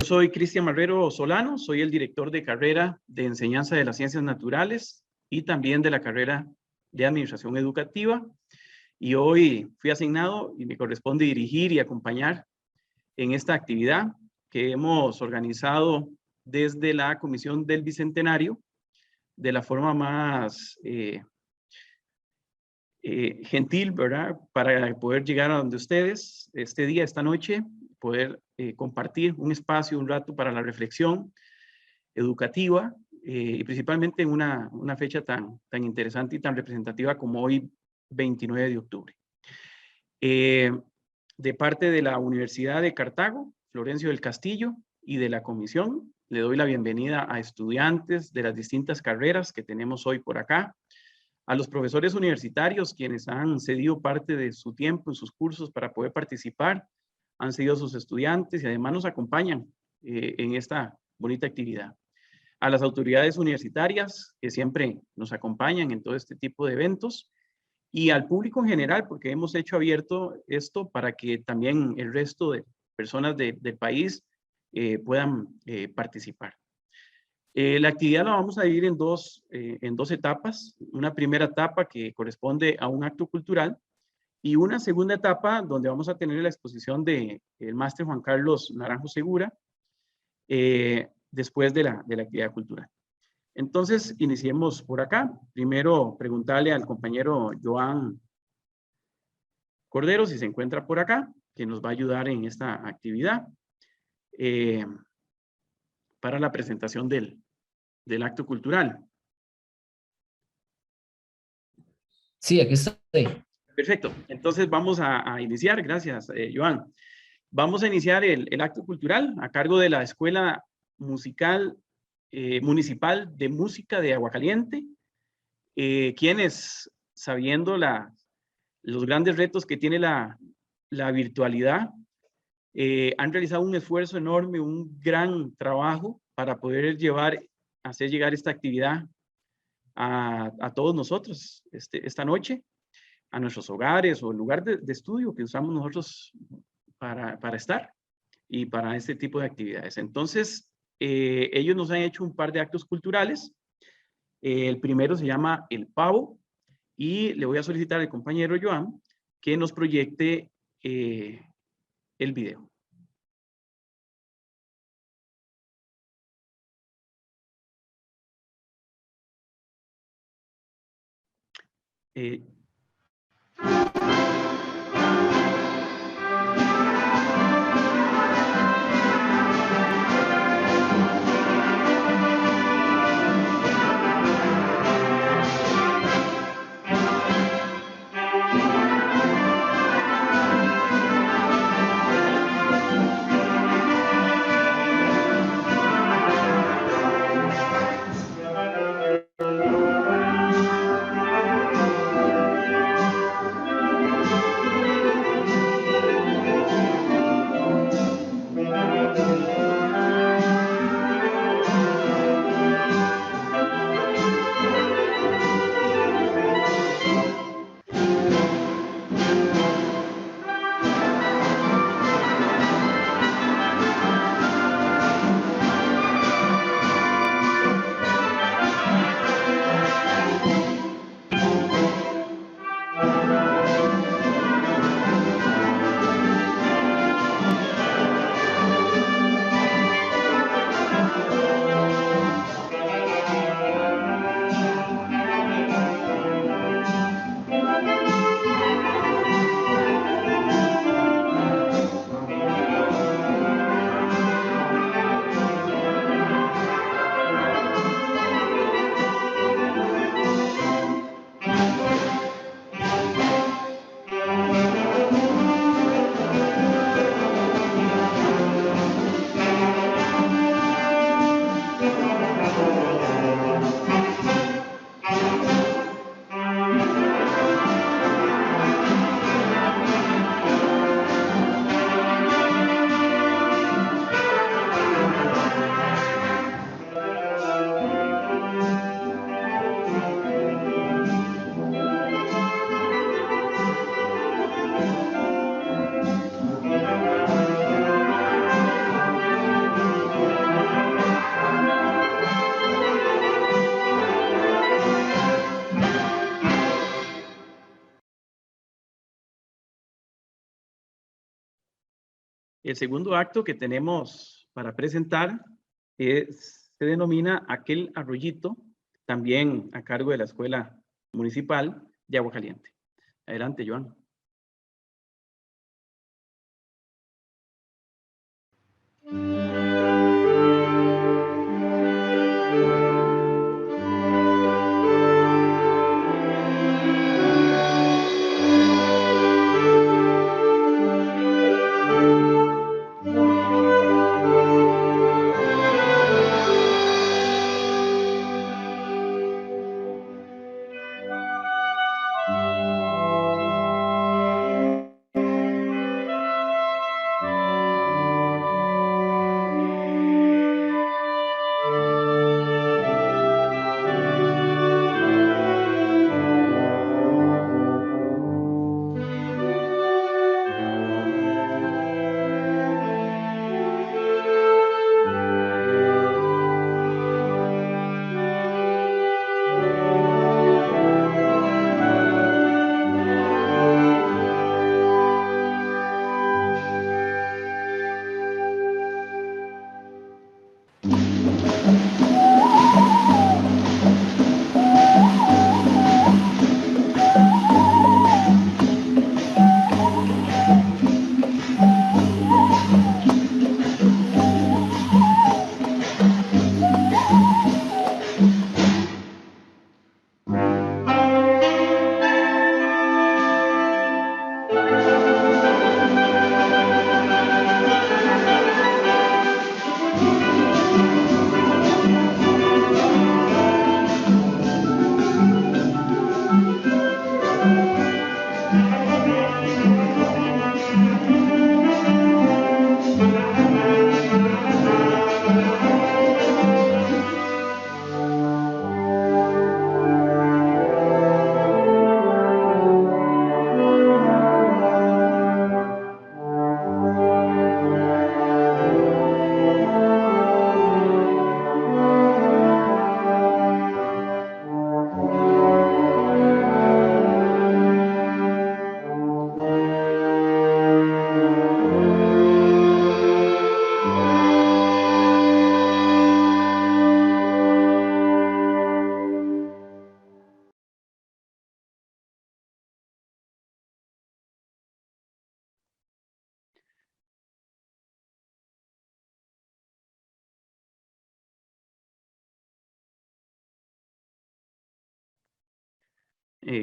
Soy Cristian Marrero Solano, soy el director de carrera de Enseñanza de las Ciencias Naturales y también de la carrera de Administración Educativa. Y hoy fui asignado y me corresponde dirigir y acompañar en esta actividad que hemos organizado desde la Comisión del Bicentenario de la forma más gentil, ¿verdad? Para poder llegar a donde ustedes este día, esta noche, poder compartir un espacio, un rato para la reflexión educativa y principalmente en una fecha tan interesante y tan representativa como hoy, 29 de octubre. De parte de la Universidad de Cartago, Florencio del Castillo, y de la comisión, le doy la bienvenida a estudiantes de las distintas carreras que tenemos hoy por acá, a los profesores universitarios quienes han cedido parte de su tiempo en sus cursos para poder participar, han cedido sus estudiantes y además nos acompañan en esta bonita actividad. A las autoridades universitarias que siempre nos acompañan en todo este tipo de eventos y al público en general, porque hemos hecho abierto esto para que también el resto de personas del país puedan participar. La actividad la vamos a dividir en dos etapas. Una primera etapa que corresponde a un acto cultural y una segunda etapa donde vamos a tener la exposición del máster Juan Carlos Naranjo Segura después de la actividad cultural. Entonces, iniciemos por acá. Primero, preguntarle al compañero Joan Cordero si se encuentra por acá, que nos va a ayudar en esta actividad para la presentación del acto cultural. Sí, aquí estoy. Perfecto. Entonces vamos a iniciar. Gracias, Joan. Vamos a iniciar el acto cultural a cargo de la Escuela Musical Municipal de Música de Aguacaliente, quienes, sabiendo los grandes retos que tiene la virtualidad, han realizado un esfuerzo enorme, un gran trabajo para poder hacer llegar esta actividad a todos nosotros esta noche, a nuestros hogares o el lugar de estudio que usamos nosotros para estar y para este tipo de actividades. Entonces, ellos nos han hecho un par de actos culturales. El primero se llama El Pavo y le voy a solicitar al compañero Joan que nos proyecte el video. El segundo acto que tenemos para presentar se denomina Aquel Arroyito, también a cargo de la Escuela Municipal de Agua Caliente. Adelante, Joan.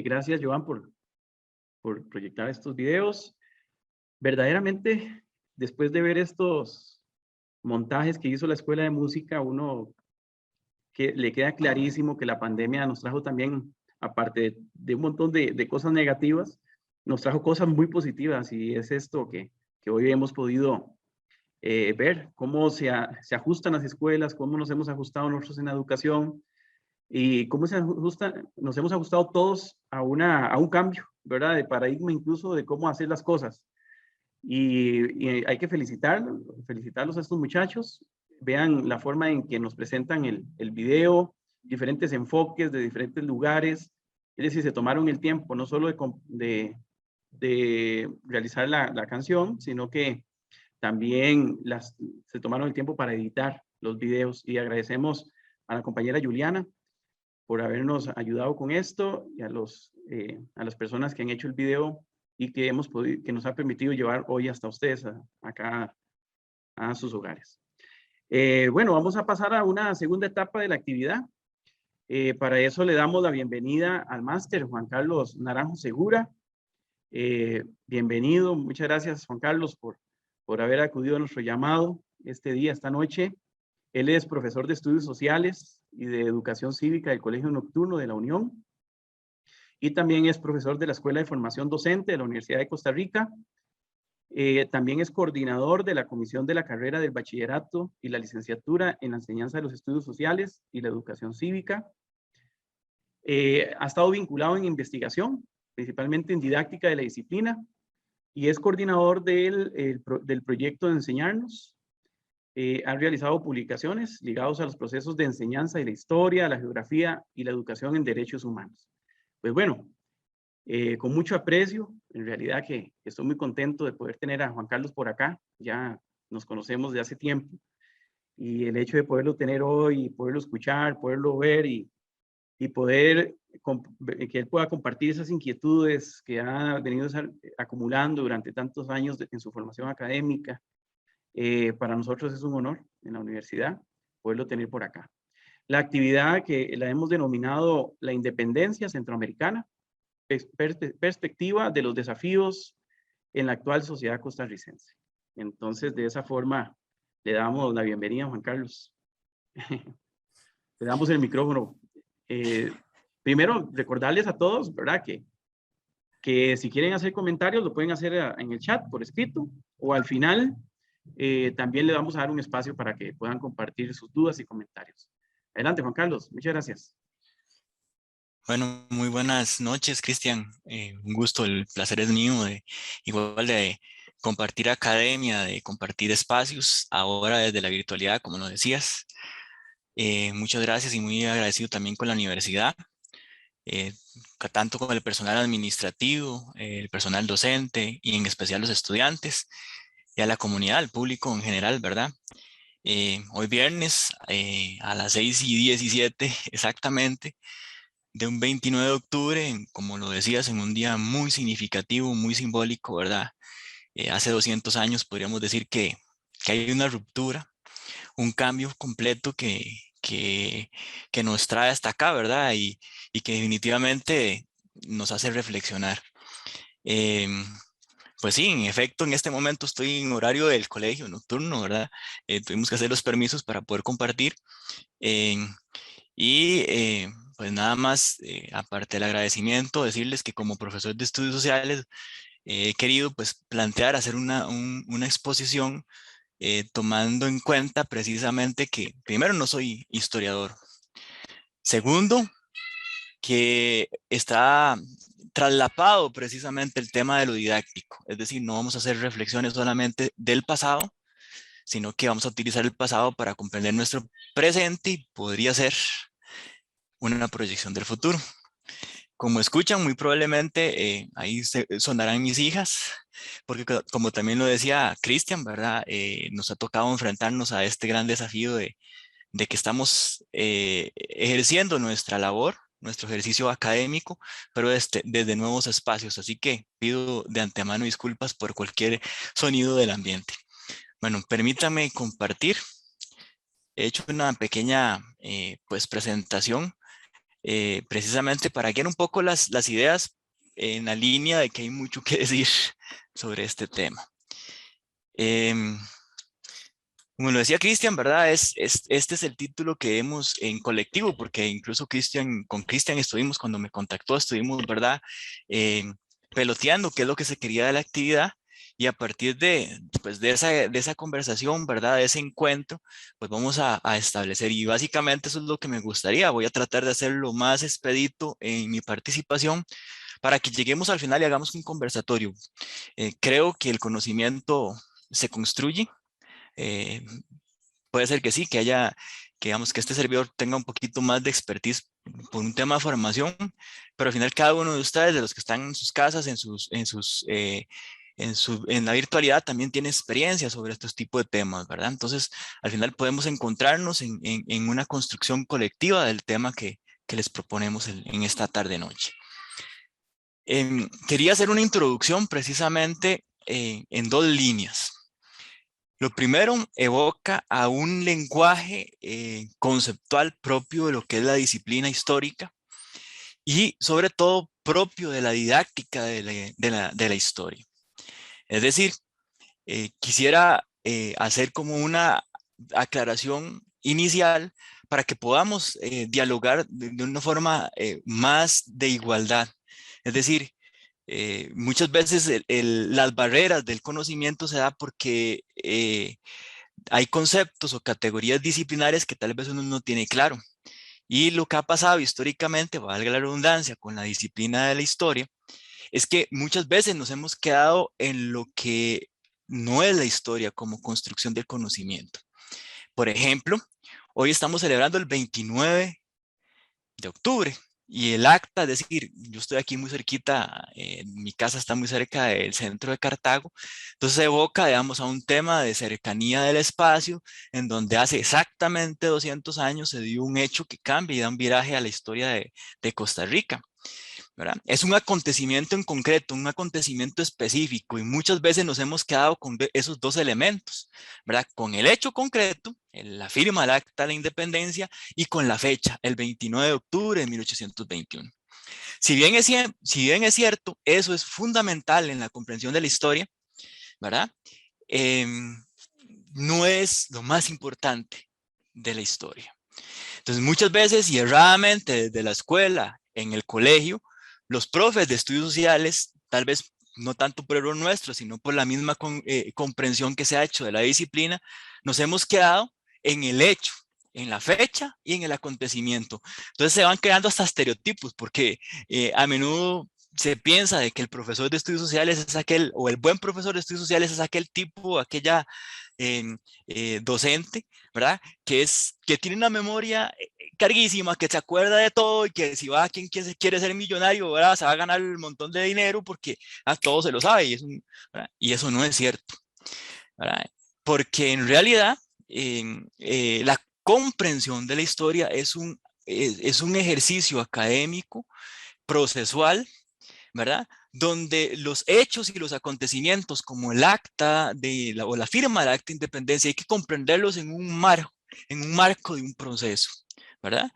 Gracias, Joan, por proyectar estos videos. Verdaderamente, después de ver estos montajes que hizo la Escuela de Música, uno que le queda clarísimo que la pandemia nos trajo también, aparte de un montón de cosas negativas, nos trajo cosas muy positivas, y es esto que hoy hemos podido ver, cómo se ajustan las escuelas, cómo nos hemos ajustado nosotros en la educación, y cómo nos hemos ajustado todos a un cambio, ¿verdad? De paradigma, incluso de cómo hacer las cosas. Y hay que felicitarlos a estos muchachos. Vean la forma en que nos presentan el video, diferentes enfoques de diferentes lugares. Es decir, se tomaron el tiempo no solo de realizar la canción, sino que también se tomaron el tiempo para editar los videos. Y agradecemos a la compañera Juliana por habernos ayudado con esto, y a las personas que han hecho el video y que nos ha permitido llevar hoy hasta ustedes acá a sus hogares. Bueno, vamos a pasar a una segunda etapa de la actividad. Para eso le damos la bienvenida al máster Juan Carlos Naranjo Segura. Bienvenido, muchas gracias Juan Carlos por haber acudido a nuestro llamado esta noche. Él es profesor de Estudios Sociales y de Educación Cívica del Colegio Nocturno de la Unión, y también es profesor de la Escuela de Formación Docente de la Universidad de Costa Rica. También es coordinador de la Comisión de la Carrera del Bachillerato y la Licenciatura en la Enseñanza de los Estudios Sociales y la Educación Cívica. Ha estado vinculado en investigación, principalmente en didáctica de la disciplina, y es coordinador del proyecto de Enseñarnos. Han realizado publicaciones ligadas a los procesos de enseñanza y la historia, la geografía y la educación en derechos humanos. Pues bueno, con mucho aprecio. En realidad que estoy muy contento de poder tener a Juan Carlos por acá. Ya nos conocemos de hace tiempo. Y el hecho de poderlo tener hoy, poderlo escuchar, poderlo ver y poder que él pueda compartir esas inquietudes que ha venido acumulando durante tantos años en su formación académica, para nosotros es un honor en la universidad poderlo tener por acá. La actividad que la hemos denominado la independencia centroamericana, perspectiva de los desafíos en la actual sociedad costarricense. Entonces, de esa forma, le damos la bienvenida a Juan Carlos. Le damos el micrófono. Primero, recordarles a todos, ¿verdad? Que si quieren hacer comentarios, lo pueden hacer en el chat, por escrito, o al final también le vamos a dar un espacio para que puedan compartir sus dudas y comentarios. Adelante, Juan Carlos. Muchas gracias. Bueno, muy buenas noches, Cristian. Un gusto, el placer es mío, igual de compartir academia, de compartir espacios, ahora desde la virtualidad, como nos decías. Muchas gracias y muy agradecido también con la universidad, tanto con el personal administrativo, el personal docente y en especial los estudiantes y a la comunidad, al público en general, ¿verdad? Hoy viernes a las 6:17 exactamente, de un 29 de octubre, como lo decías, en un día muy significativo, muy simbólico, ¿verdad? Hace 200 años podríamos decir que hay una ruptura, un cambio completo que nos trae hasta acá, ¿verdad? Y que definitivamente nos hace reflexionar. Em, pues sí, en efecto, en este momento estoy en horario del colegio nocturno, ¿verdad? Tuvimos que hacer los permisos para poder compartir. em, y pues nada más, aparte del agradecimiento, decirles que como profesor de estudios sociales he querido pues plantear, hacer una exposición tomando en cuenta precisamente que primero no soy historiador, segundo que está traslapado precisamente el tema de lo didáctico, es decir, no vamos a hacer reflexiones solamente del pasado, sino que vamos a utilizar el pasado para comprender nuestro presente y podría ser una proyección del futuro. Como escuchan, muy probablemente ahí sonarán mis hijas, porque como también lo decía Cristian, ¿verdad? Nos ha tocado enfrentarnos a este gran desafío de que estamos ejerciendo nuestra labor, nuestro ejercicio académico, pero desde nuevos espacios. Así que pido de antemano disculpas por cualquier sonido del ambiente. Bueno, permítame compartir. He hecho una pequeña pues presentación precisamente para guiar un poco las ideas en la línea de que hay mucho que decir sobre este tema. Como lo decía Cristian, ¿verdad? Este es el título que hemos en colectivo, porque incluso con Cristian estuvimos, cuando me contactó, estuvimos, ¿verdad? Peloteando qué es lo que se quería de la actividad, y a partir pues de esa conversación, ¿verdad? De ese encuentro, pues vamos a establecer, y básicamente eso es lo que me gustaría. Voy a tratar de hacerlo lo más expedito en mi participación para que lleguemos al final y hagamos un conversatorio. Creo que el conocimiento se construye. eh, Puede ser que sí, que digamos que este servidor tenga un poquito más de expertise por un tema de formación, pero al final cada uno de ustedes, de los que están en sus casas, en la virtualidad, también tiene experiencia sobre estos tipos de temas, ¿verdad? Entonces, al final podemos encontrarnos en una construcción colectiva del tema que les proponemos en esta tarde-noche. Quería hacer una introducción precisamente en dos líneas. Lo primero evoca a un lenguaje conceptual propio de lo que es la disciplina histórica y sobre todo propio de la didáctica de la historia. Es decir, quisiera hacer como una aclaración inicial para que podamos dialogar de una forma más de igualdad. Es decir, muchas veces las barreras del conocimiento se da porque hay conceptos o categorías disciplinarias que tal vez uno no tiene claro. Y lo que ha pasado históricamente, valga la redundancia, con la disciplina de la historia, es que muchas veces nos hemos quedado en lo que no es la historia como construcción del conocimiento. Por ejemplo, hoy estamos celebrando el 29 de octubre, Y el acta, es decir, yo estoy aquí muy cerquita, mi casa está muy cerca del centro de Cartago, entonces evoca, digamos, a un tema de cercanía del espacio, en donde hace exactamente 200 años se dio un hecho que cambia y da un viraje a la historia de Costa Rica. ¿Verdad? Es un acontecimiento en concreto, un acontecimiento específico, y muchas veces nos hemos quedado con esos dos elementos, ¿verdad? Con el hecho concreto, la firma del Acta de la Independencia, y con la fecha, el 29 de octubre de 1821. Si bien es cierto, eso es fundamental en la comprensión de la historia, ¿verdad? No es lo más importante de la historia. Entonces, muchas veces y erradamente desde la escuela, en el colegio, los profes de estudios sociales, tal vez no tanto por error nuestro, sino por la misma comprensión que se ha hecho de la disciplina, nos hemos quedado en el hecho, en la fecha y en el acontecimiento. Entonces se van creando hasta estereotipos, porque a menudo se piensa de que el profesor de estudios sociales es aquel, o el buen profesor de estudios sociales es aquel tipo, aquella docente, ¿verdad? Que tiene una memoria carguísima, que se acuerda de todo y que si va a quien se quiere ser millonario, ¿verdad? Se va a ganar un montón de dinero porque a todo se lo sabe y eso no es cierto, ¿verdad? Porque en realidad la comprensión de la historia es un ejercicio académico, procesual, ¿verdad? Donde los hechos y los acontecimientos como el acta o la firma del acta de independencia hay que comprenderlos en un marco de un proceso, ¿verdad?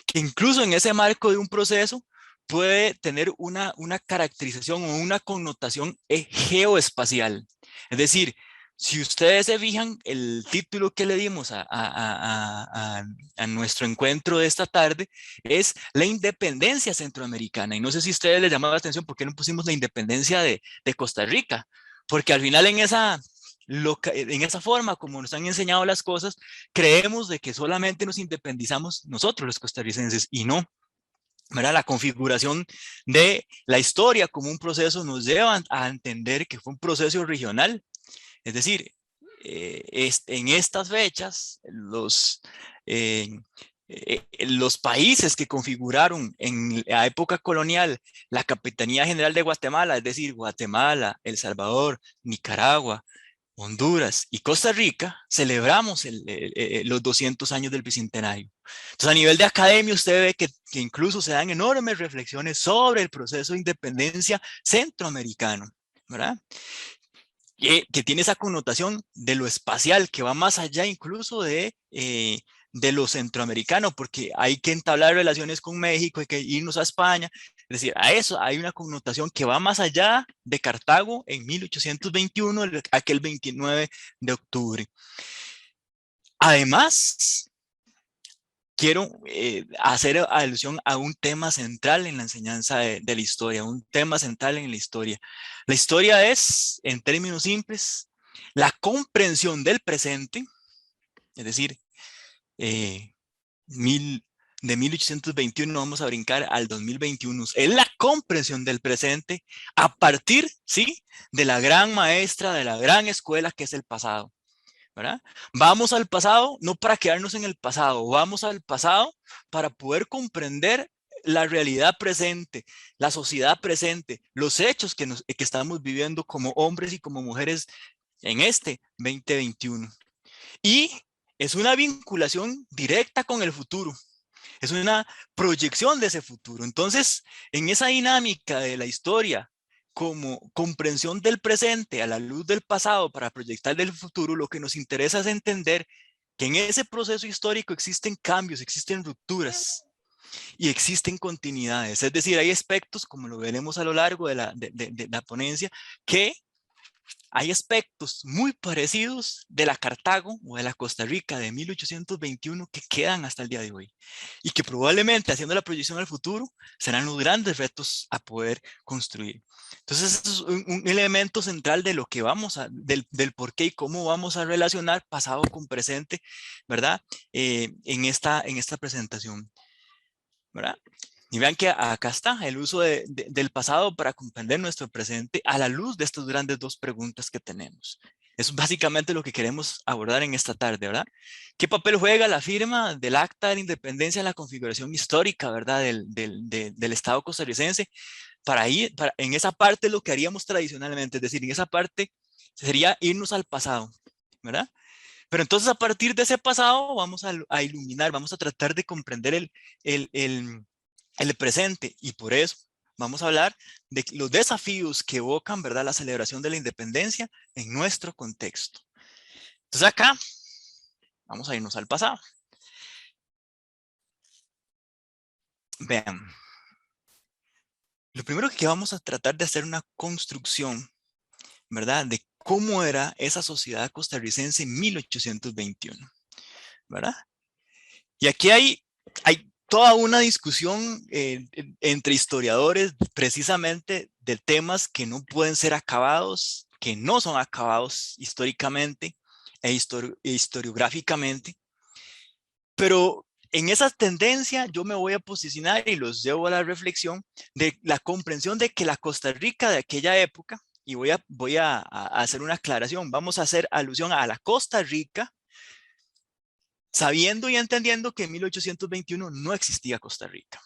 Que incluso en ese marco de un proceso puede tener una caracterización o una connotación geoespacial. Es decir, si ustedes se fijan, el título que le dimos a nuestro encuentro de esta tarde es la independencia centroamericana. Y no sé si a ustedes les llamaba la atención por qué no pusimos la independencia de Costa Rica, porque al final en esa forma como nos han enseñado las cosas, creemos de que solamente nos independizamos nosotros los costarricenses y no. ¿Verdad? La configuración de la historia como un proceso nos lleva a entender que fue un proceso regional. Es decir, en estas fechas, los países que configuraron en la época colonial la Capitanía General de Guatemala, es decir, Guatemala, El Salvador, Nicaragua, Honduras y Costa Rica, celebramos los 200 años del Bicentenario. Entonces, a nivel de academia, usted ve que incluso se dan enormes reflexiones sobre el proceso de independencia centroamericano, ¿verdad? Que tiene esa connotación de lo espacial, que va más allá incluso de lo centroamericano, porque hay que entablar relaciones con México, hay que irnos a España. Es decir, a eso hay una connotación que va más allá de Cartago en 1821, aquel 29 de octubre. Además, quiero hacer alusión a un tema central en la enseñanza de la historia, un tema central en la historia. La historia es, en términos simples, la comprensión del presente, es decir, de 1821 vamos a brincar al 2021, es la comprensión del presente a partir, ¿sí?, de la gran maestra, de la gran escuela que es el pasado. ¿Verdad? Vamos al pasado no para quedarnos en el pasado, vamos al pasado para poder comprender la realidad presente, la sociedad presente, los hechos que estamos viviendo como hombres y como mujeres en este 2021. Y es una vinculación directa con el futuro, es una proyección de ese futuro. Entonces, en esa dinámica de la historia, como comprensión del presente a la luz del pasado para proyectar del futuro, lo que nos interesa es entender que en ese proceso histórico existen cambios, existen rupturas y existen continuidades. Es decir, hay aspectos, como lo veremos a lo largo de la ponencia, que hay aspectos muy parecidos de la Cartago o de la Costa Rica de 1821 que quedan hasta el día de hoy y que probablemente, haciendo la proyección al futuro, serán los grandes retos a poder construir. Entonces, eso es un elemento central de lo que del por qué y cómo vamos a relacionar pasado con presente, ¿verdad? En esta presentación, ¿verdad? Y vean que acá está el uso del pasado para comprender nuestro presente a la luz de estas grandes dos preguntas que tenemos. Eso es básicamente lo que queremos abordar en esta tarde, ¿verdad? ¿Qué papel juega la firma del Acta de la Independencia en la configuración histórica, ¿verdad? Del Estado costarricense? En esa parte lo que haríamos tradicionalmente, es decir, en esa parte sería irnos al pasado, ¿verdad? Pero entonces a partir de ese pasado vamos a iluminar, vamos a tratar de comprender el presente, y por eso vamos a hablar de los desafíos que evocan, ¿verdad?, la celebración de la independencia en nuestro contexto. Entonces acá vamos a irnos al pasado. Vean, lo primero que vamos a tratar de hacer una construcción, ¿verdad?, de cómo era esa sociedad costarricense en 1821, ¿verdad? Y aquí hay toda una discusión entre historiadores precisamente de temas que no pueden ser acabados, que no son acabados históricamente e historiográficamente. Pero en esa tendencia yo me voy a posicionar y los llevo a la reflexión de la comprensión de que la Costa Rica de aquella época, y voy a hacer una aclaración, vamos a hacer alusión a la Costa Rica, sabiendo y entendiendo que en 1821 no existía Costa Rica.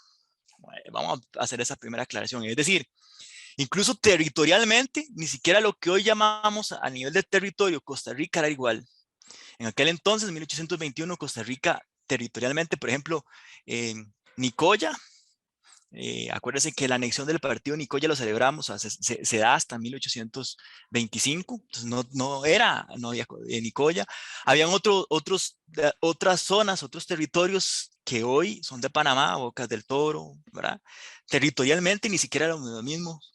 Vamos a hacer esa primera aclaración. Es decir, incluso territorialmente, ni siquiera lo que hoy llamamos a nivel de territorio, Costa Rica era igual. En aquel entonces, en 1821, Costa Rica territorialmente, por ejemplo, Nicoya, acuérdense que la anexión del partido de Nicoya lo celebramos, o sea, se da hasta 1825, entonces no había Nicoya. Habían otras zonas, otros territorios que hoy son de Panamá, Bocas del Toro, ¿verdad? Territorialmente ni siquiera eran los mismos.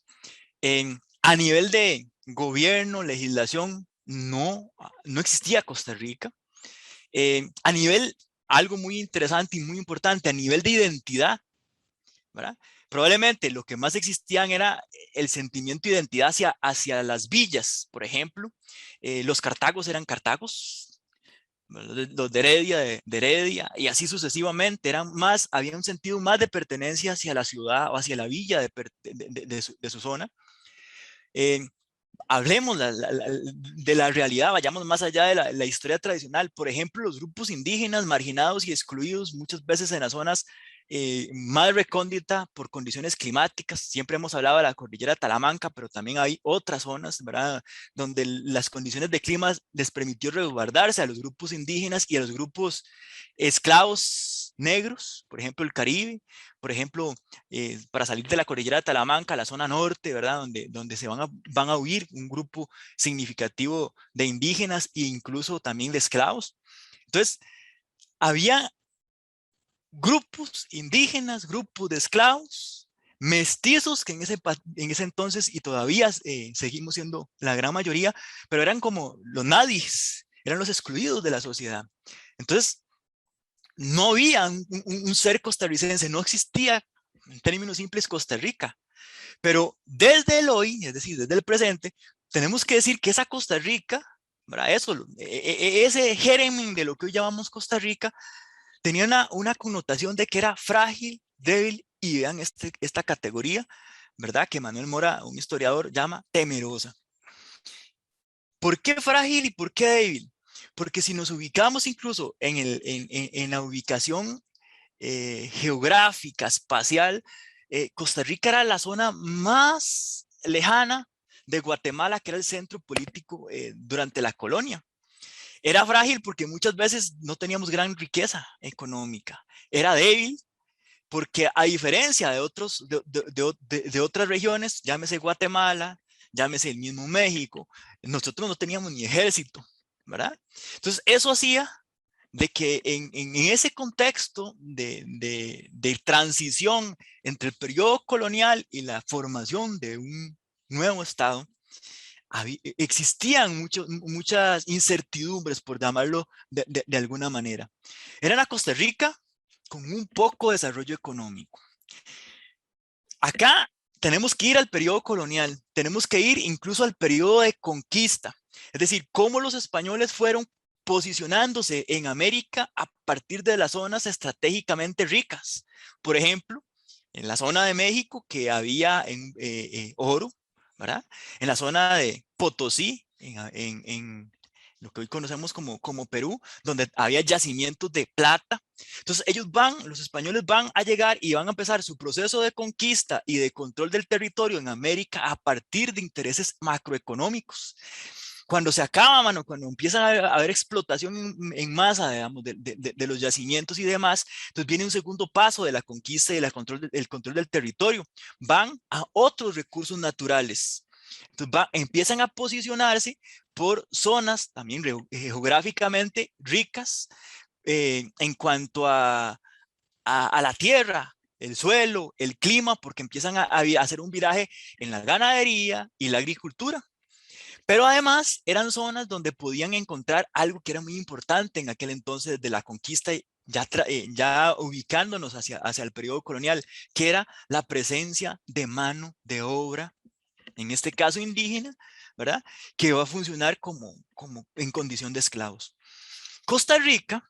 A nivel de gobierno, legislación, no existía Costa Rica. A nivel, algo muy interesante y muy importante, a nivel de identidad, ¿verdad? Probablemente lo que más existían era el sentimiento de identidad hacia las villas, por ejemplo. Los cartagos eran cartagos, los de Heredia, y así sucesivamente. Había un sentido más de pertenencia hacia la ciudad o hacia la villa de su zona. Hablemos de la realidad, vayamos más allá de la historia tradicional. Por ejemplo, los grupos indígenas marginados y excluidos muchas veces en las zonas más recóndita por condiciones climáticas. Siempre hemos hablado de la cordillera de Talamanca, pero también hay otras zonas, ¿verdad?, donde las condiciones de clima les permitió resguardarse a los grupos indígenas y a los grupos esclavos negros, por ejemplo, el Caribe. Por ejemplo, para salir de la cordillera de Talamanca, la zona norte, ¿verdad?, donde van a huir un grupo significativo de indígenas e incluso también de esclavos. Entonces, había grupos indígenas, grupos de esclavos, mestizos, que en ese entonces y todavía seguimos siendo la gran mayoría, pero eran como los nadies, eran los excluidos de la sociedad. Entonces, no había un ser costarricense, no existía en términos simples Costa Rica. Pero desde el hoy, es decir, desde el presente, tenemos que decir que esa Costa Rica, ¿verdad?, ese germen de lo que hoy llamamos Costa Rica, tenía una connotación de que era frágil, débil, y vean esta categoría, ¿verdad?, que Manuel Mora, un historiador, llama temerosa. ¿Por qué frágil y por qué débil? Porque si nos ubicamos incluso en la ubicación geográfica, espacial, Costa Rica era la zona más lejana de Guatemala, que era el centro político durante la colonia. Era frágil porque muchas veces no teníamos gran riqueza económica. Era débil porque, a diferencia de otras regiones, llámese Guatemala, llámese el mismo México, nosotros no teníamos ni ejército, ¿verdad? Entonces eso hacía de que en ese contexto de transición entre el periodo colonial y la formación de un nuevo Estado, existían muchas incertidumbres, por llamarlo de alguna manera. Era una Costa Rica con un poco de desarrollo económico. Acá tenemos que ir al periodo colonial, tenemos que ir incluso al periodo de conquista, es decir, cómo los españoles fueron posicionándose en América a partir de las zonas estratégicamente ricas. Por ejemplo, en la zona de México, que había oro, ¿verdad? En la zona de Potosí, en lo que hoy conocemos como Perú, donde había yacimientos de plata. Entonces los españoles van a llegar y van a empezar su proceso de conquista y de control del territorio en América a partir de intereses macroeconómicos. Cuando se acaba, mano, cuando empieza a haber explotación en masa, digamos, de los yacimientos y demás, entonces viene un segundo paso de la conquista y el control del territorio. Van a otros recursos naturales. Entonces empiezan a posicionarse por zonas también geográficamente ricas en cuanto a la tierra, el suelo, el clima, porque empiezan a hacer un viraje en la ganadería y la agricultura. Pero además eran zonas donde podían encontrar algo que era muy importante en aquel entonces de la conquista, ya ubicándonos hacia el periodo colonial, que era la presencia de mano de obra, en este caso indígena, ¿verdad? Que va a funcionar como en condición de esclavos. Costa Rica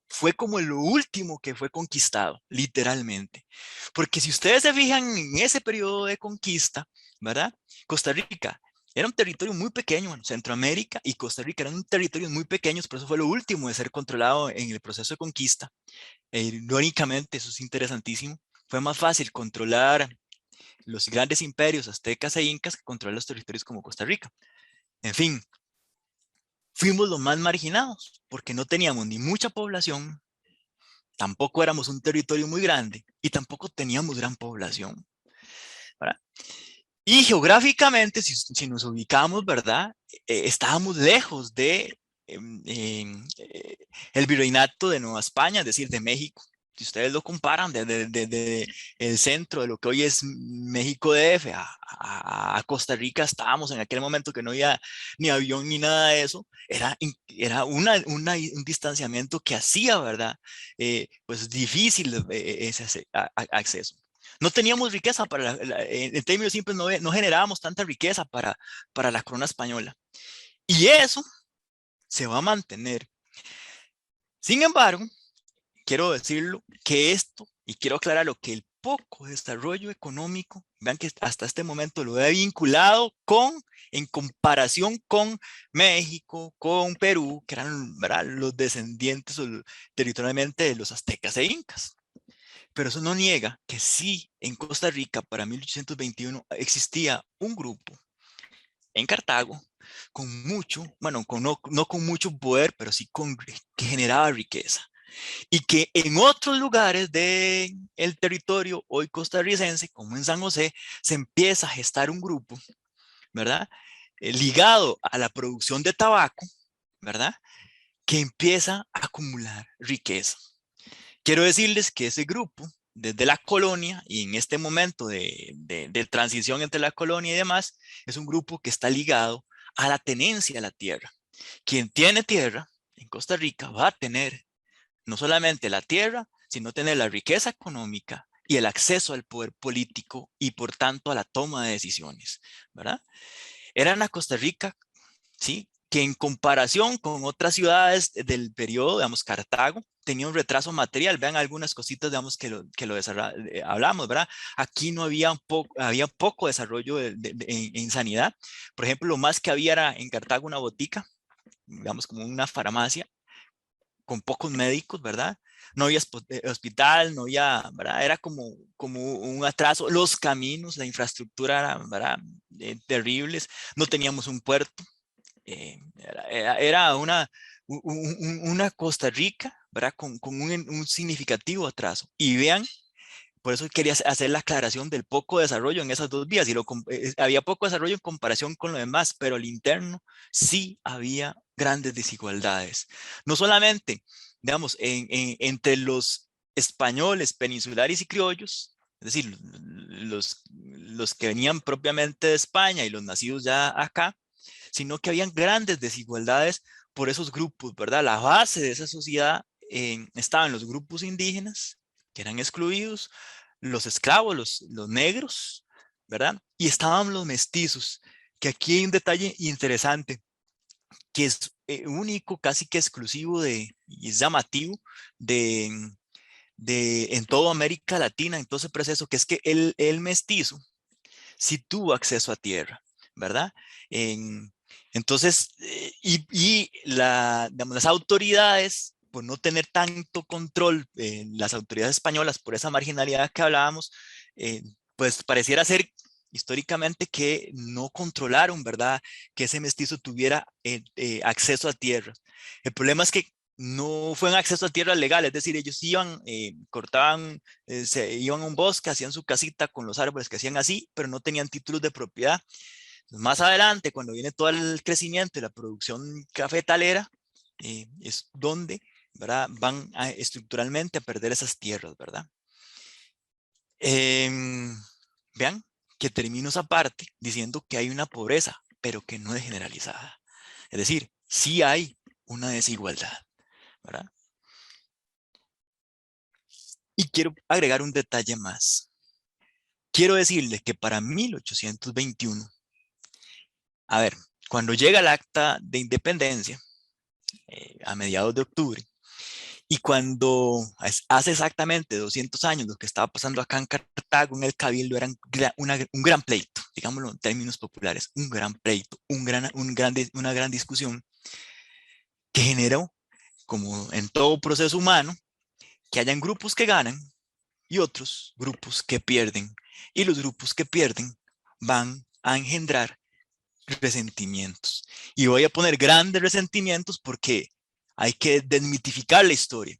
fue como lo último que fue conquistado, literalmente. Porque si ustedes se fijan en ese periodo de conquista, ¿verdad? Costa Rica era un territorio muy pequeño, bueno, Centroamérica y Costa Rica eran territorios muy pequeños, por eso fue lo último de ser controlado en el proceso de conquista. Irónicamente, eso es interesantísimo, fue más fácil controlar los grandes imperios aztecas e incas que controlar los territorios como Costa Rica. En fin, fuimos los más marginados porque no teníamos ni mucha población, tampoco éramos un territorio muy grande y tampoco teníamos gran población, ¿verdad? Y geográficamente, si nos ubicamos, ¿verdad? Estábamos lejos de el virreinato de Nueva España, es decir, de México. Si ustedes lo comparan desde el centro de lo que hoy es México DF a Costa Rica, estábamos en aquel momento que no había ni avión ni nada de eso. Era un distanciamiento que hacía, ¿verdad? Pues difícil ese acceso. No teníamos riqueza en términos simples, no generábamos tanta riqueza para la corona española. Y eso se va a mantener. Sin embargo, quiero decirlo que esto, y quiero aclararlo, que el poco desarrollo económico, vean que hasta este momento lo he vinculado en comparación con México, con Perú, que eran, ¿verdad?, los descendientes territorialmente de los aztecas e incas. Pero eso no niega que sí, en Costa Rica para 1821 existía un grupo en Cartago con mucho, bueno, no con mucho poder, pero sí que generaba riqueza. Y que en otros lugares del territorio hoy costarricense, como en San José, se empieza a gestar un grupo, ¿verdad? Ligado a la producción de tabaco, ¿verdad? Que empieza a acumular riqueza. Quiero decirles que ese grupo, desde la colonia y en este momento de transición entre la colonia y demás, es un grupo que está ligado a la tenencia de la tierra. Quien tiene tierra en Costa Rica va a tener no solamente la tierra, sino tener la riqueza económica y el acceso al poder político y por tanto a la toma de decisiones, ¿verdad? Eran a Costa Rica, ¿sí?, que en comparación con otras ciudades del periodo, digamos, Cartago, tenía un retraso material. Vean algunas cositas, digamos, que lo hablamos, ¿verdad? Aquí no había, había poco desarrollo en sanidad. Por ejemplo, lo más que había era en Cartago una botica, digamos, como una farmacia, con pocos médicos, ¿verdad? No había hospital, no había, ¿verdad? Era como un atraso. Los caminos, la infraestructura era, ¿verdad?, terribles. No teníamos un puerto. Era una Costa Rica, ¿verdad?, con un significativo atraso. Y vean, por eso quería hacer la aclaración del poco desarrollo en esas dos vías. Y había poco desarrollo en comparación con lo demás, pero al interno sí había grandes desigualdades. No solamente, digamos, entre los españoles, peninsulares y criollos, es decir, los que venían propiamente de España y los nacidos ya acá, sino que habían grandes desigualdades por esos grupos, ¿verdad? La base de esa sociedad estaban los grupos indígenas, que eran excluidos, los esclavos, los negros, ¿verdad? Y estaban los mestizos, que aquí hay un detalle interesante, que es único, casi que exclusivo y es llamativo en toda América Latina, en todo ese proceso, que es que el mestizo sí tuvo acceso a tierra, ¿verdad? Entonces, digamos, las autoridades, por no tener tanto control, las autoridades españolas, por esa marginalidad que hablábamos, pues pareciera ser históricamente que no controlaron, ¿verdad? Que ese mestizo tuviera acceso a tierra. El problema es que no fue un acceso a tierra legal, es decir, ellos iban, cortaban, se iban a un bosque, hacían su casita con los árboles que hacían así, pero no tenían títulos de propiedad. Más adelante, cuando viene todo el crecimiento y la producción cafetalera, es donde, ¿verdad?, van estructuralmente a perder esas tierras, ¿verdad? Vean que termino esa parte diciendo que hay una pobreza, pero que no es generalizada. Es decir, sí hay una desigualdad, ¿verdad? Y quiero agregar un detalle más. Quiero decirles que para 1821, a ver, cuando llega el acta de independencia, a mediados de octubre, y cuando hace exactamente 200 años lo que estaba pasando acá en Cartago, en el Cabildo, era un gran pleito, digámoslo en términos populares, un gran pleito, una gran discusión que generó, como en todo proceso humano, que hayan grupos que ganan y otros grupos que pierden. Y los grupos que pierden van a engendrar resentimientos. Y voy a poner grandes resentimientos porque hay que desmitificar la historia,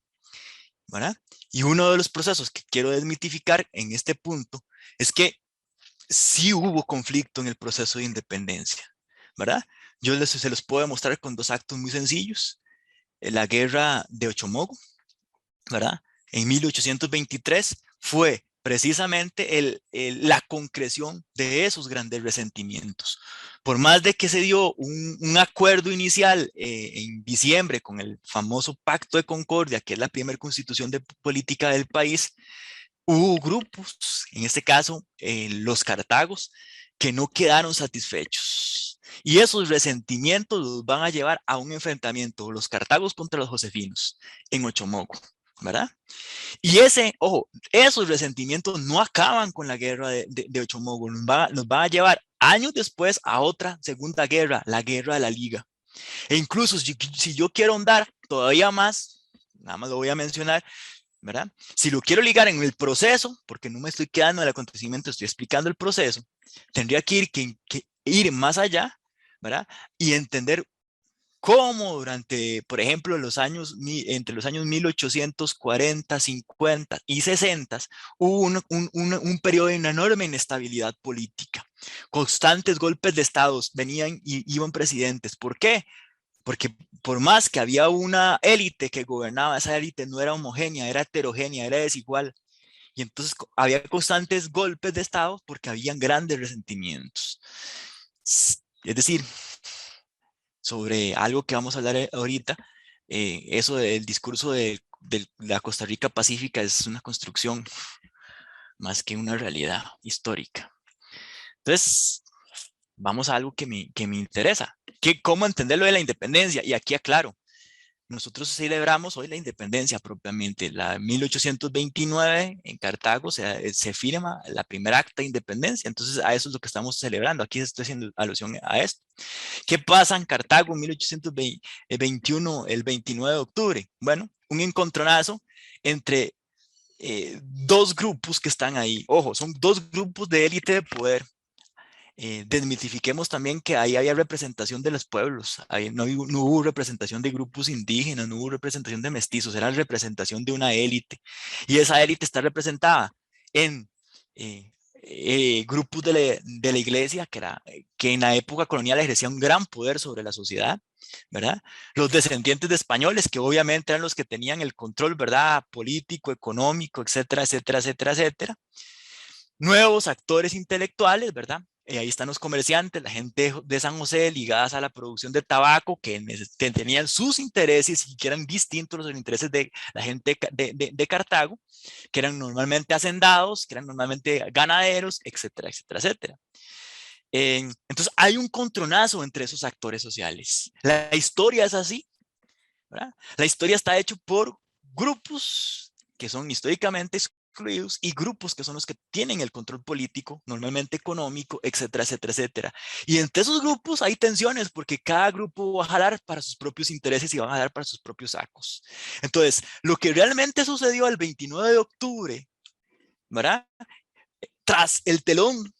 ¿verdad? Y uno de los procesos que quiero desmitificar en este punto es que sí hubo conflicto en el proceso de independencia, ¿verdad? Se los puedo demostrar con dos actos muy sencillos. La guerra de Ochomogo, ¿verdad? En 1823 fue precisamente la concreción de esos grandes resentimientos. Por más de que se dio un acuerdo inicial en diciembre con el famoso Pacto de Concordia, que es la primera constitución política del país, hubo grupos, en este caso los cartagos, que no quedaron satisfechos. Y esos resentimientos los van a llevar a un enfrentamiento, los cartagos contra los josefinos, en Ochomoco, ¿verdad? Y ojo, esos resentimientos no acaban con la guerra de Ochomogo, nos va a llevar años después a otra segunda guerra, la guerra de la Liga. E incluso si yo quiero ahondar todavía más, nada más lo voy a mencionar, ¿verdad? Si lo quiero ligar en el proceso, porque no me estoy quedando en el acontecimiento, estoy explicando el proceso, tendría que ir más allá, ¿verdad? Y entender cómo durante, por ejemplo, entre los años 1840, 50 y 60, hubo un periodo de una enorme inestabilidad política. Constantes golpes de estados, venían y iban presidentes. ¿Por qué? Porque por más que había una élite que gobernaba, esa élite no era homogénea, era heterogénea, era desigual. Y entonces había constantes golpes de estado porque habían grandes resentimientos. Es decir, sobre algo que vamos a hablar ahorita, eso del discurso de la Costa Rica pacífica es una construcción más que una realidad histórica. Entonces, vamos a algo que me interesa, cómo entender lo de la independencia. Y aquí aclaro, nosotros celebramos hoy la independencia propiamente. La 1829 en Cartago se firma la primera acta de independencia. Entonces a eso es lo que estamos celebrando. Aquí estoy haciendo alusión a esto. ¿Qué pasa en Cartago en 1821, el 29 de octubre? Bueno, un encontronazo entre dos grupos que están ahí. Ojo, son dos grupos de élite de poder. Desmitifiquemos también que ahí había representación de los pueblos, ahí no hubo representación de grupos indígenas, no hubo representación de mestizos, era representación de una élite. Y esa élite está representada en grupos de la iglesia que en la época colonial ejercían un gran poder sobre la sociedad, ¿verdad? Los descendientes de españoles, que obviamente eran los que tenían el control, ¿verdad? Político, económico, etcétera, etcétera, etcétera, etcétera. Nuevos actores intelectuales, ¿verdad? Ahí están los comerciantes, la gente de San José ligadas a la producción de tabaco que tenían sus intereses y que eran distintos los intereses de la gente de Cartago, que eran normalmente hacendados, que eran normalmente ganaderos, etcétera, etcétera, etcétera. Entonces hay un contronazo entre esos actores sociales. La historia es así, ¿verdad? La historia está hecha por grupos que son históricamente excluidos y grupos que son los que tienen el control político, normalmente económico, etcétera, etcétera, etcétera. Y entre esos grupos hay tensiones porque cada grupo va a jalar para sus propios intereses y va a jalar para sus propios sacos. Entonces, lo que realmente sucedió el 29 de octubre, ¿verdad? Tras el telón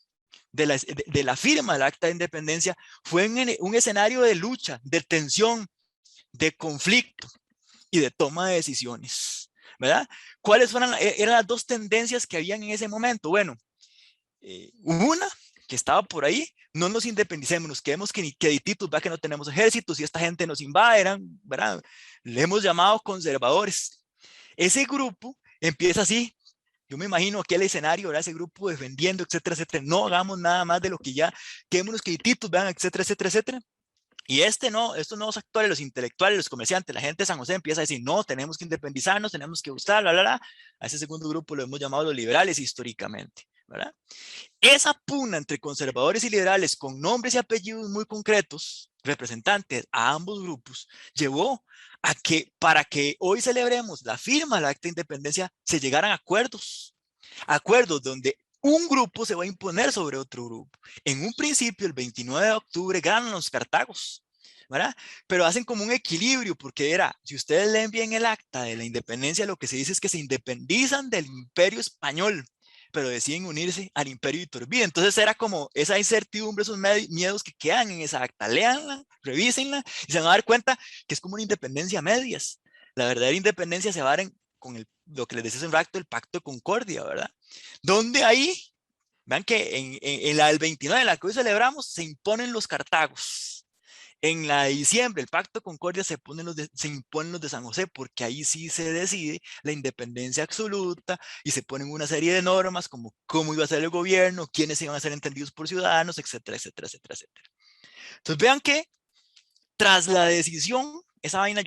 de la firma del Acta de Independencia, fue un escenario de lucha, de tensión, de conflicto y de toma de decisiones, ¿verdad? ¿Cuáles eran las dos tendencias que habían en ese momento? Bueno, una que estaba por ahí: no nos independicemos, nos quedemos queditos, ¿verdad? Que no tenemos ejércitos y esta gente nos invade, ¿verdad? Le hemos llamado conservadores. Ese grupo empieza así. Yo me imagino aquel escenario, ¿verdad? Ese grupo defendiendo, etcétera, etcétera. No hagamos nada más de lo que ya, quedémonos quietitos, vean, etcétera, etcétera, etcétera. Y estos nuevos actores, los intelectuales, los comerciantes, la gente de San José empieza a decir: no, tenemos que independizarnos, tenemos que buscar, bla, bla, bla. A ese segundo grupo lo hemos llamado los liberales históricamente, ¿verdad? Esa pugna entre conservadores y liberales con nombres y apellidos muy concretos, representantes a ambos grupos, llevó a que para que hoy celebremos la firma del Acta de Independencia se llegaran a acuerdos donde un grupo se va a imponer sobre otro grupo. En un principio, el 29 de octubre, ganan los cartagos, ¿verdad? Pero hacen como un equilibrio, porque si ustedes leen bien el Acta de la Independencia, lo que se dice es que se independizan del Imperio Español, pero deciden unirse al Imperio de Iturbide. Entonces era como esa incertidumbre, esos miedos que quedan en esa acta. Léanla, revísenla y se van a dar cuenta que es como una independencia a medias. La verdadera independencia se va a dar con lo que les decía en un acto, el Pacto de Concordia, ¿verdad? Donde ahí, vean que en la del 29, en la que hoy celebramos, se imponen los cartagos. En la de diciembre, el Pacto de Concordia, se imponen los de San José, porque ahí sí se decide la independencia absoluta y se ponen una serie de normas como cómo iba a ser el gobierno, quiénes iban a ser entendidos por ciudadanos, etcétera, etcétera, etcétera, etcétera. Entonces vean que tras la decisión, esa vaina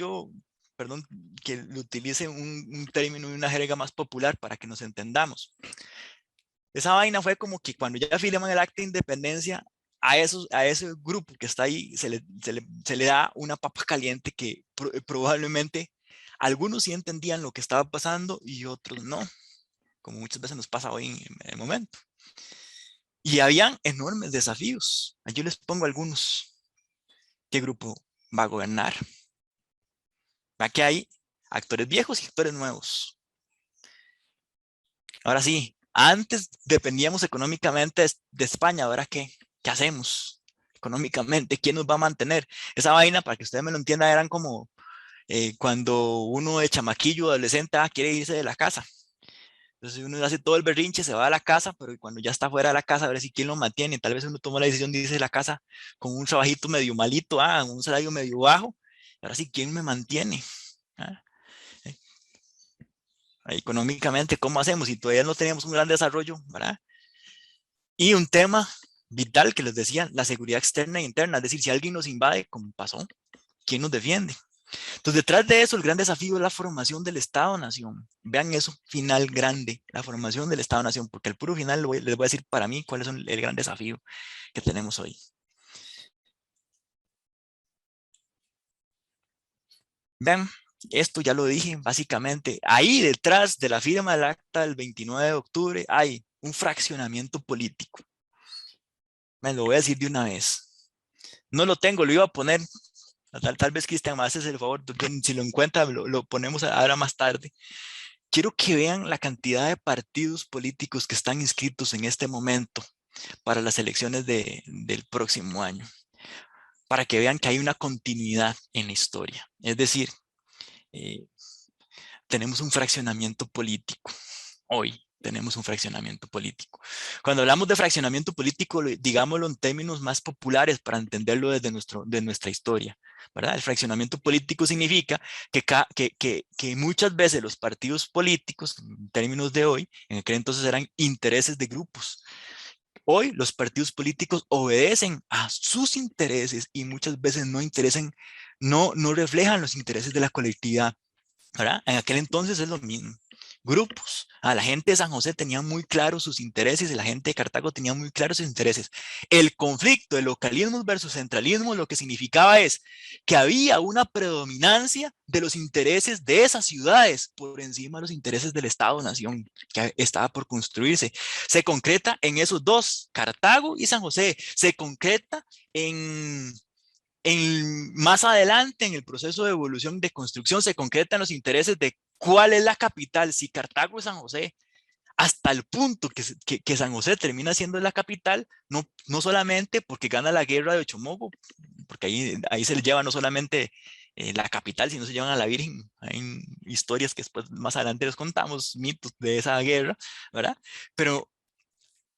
perdón que le utilice un término y una jerga más popular para que nos entendamos. Esa vaina fue como que cuando ya firman el Acta de Independencia, a ese grupo que está ahí se le da una papa caliente que probablemente algunos sí entendían lo que estaba pasando y otros no, como muchas veces nos pasa hoy en el momento. Y habían enormes desafíos. Yo les pongo algunos. ¿Qué grupo va a gobernar? ¿Va que hay actores viejos y actores nuevos? Ahora sí, antes dependíamos económicamente de España, ¿ahora qué? ¿Qué hacemos económicamente? ¿Quién nos va a mantener? Esa vaina, para que ustedes me lo entiendan, eran como cuando uno de chamaquillo, adolescente, quiere irse de la casa. Entonces uno hace todo el berrinche, se va a la casa, pero cuando ya está fuera de la casa, a ver si quién lo mantiene. Tal vez uno toma la decisión de irse de la casa con un trabajito medio malito, un salario medio bajo. Ahora sí, ¿quién me mantiene? Económicamente, ¿cómo hacemos? Y todavía no teníamos un gran desarrollo, ¿verdad? Y un tema vital que les decía, la seguridad externa e interna, es decir, si alguien nos invade, como pasó, ¿quién nos defiende? Entonces, detrás de eso, el gran desafío es la formación del Estado-Nación. Vean eso, final grande, la formación del Estado-Nación, porque al puro final les voy a decir para mí cuál es el gran desafío que tenemos hoy. Vean, esto ya lo dije, básicamente, ahí detrás de la firma del Acta del 29 de octubre hay un fraccionamiento político. Me lo voy a decir de una vez. No lo tengo, lo iba a poner. Tal vez Cristian me haces el favor, si lo encuentra, lo ponemos ahora más tarde. Quiero que vean la cantidad de partidos políticos que están inscritos en este momento para las elecciones del próximo año, para que vean que hay una continuidad en la historia. Es decir, tenemos un fraccionamiento político. Hoy tenemos un fraccionamiento político. Cuando hablamos de fraccionamiento político, digámoslo en términos más populares para entenderlo desde nuestra historia, ¿verdad? El fraccionamiento político significa que muchas veces los partidos políticos, en términos de hoy, en aquel entonces eran intereses de grupos. Hoy los partidos políticos obedecen a sus intereses y muchas veces no reflejan los intereses de la colectividad, ¿verdad? En aquel entonces es lo mismo. grupos. La gente de San José tenía muy claros sus intereses y la gente de Cartago tenía muy claros sus intereses. El conflicto de localismo versus centralismo lo que significaba es que había una predominancia de los intereses de esas ciudades por encima de los intereses del Estado-Nación que estaba por construirse. Se concreta en esos dos, Cartago y San José. Se concreta más adelante en el proceso de evolución de construcción, se concretan los intereses de cuál es la capital, si Cartago o San José, hasta el punto que San José termina siendo la capital, no solamente porque gana la guerra de Ochomogo, porque ahí se le lleva no solamente la capital, sino se llevan a la Virgen. Hay historias que después más adelante les contamos, mitos de esa guerra, ¿verdad? Pero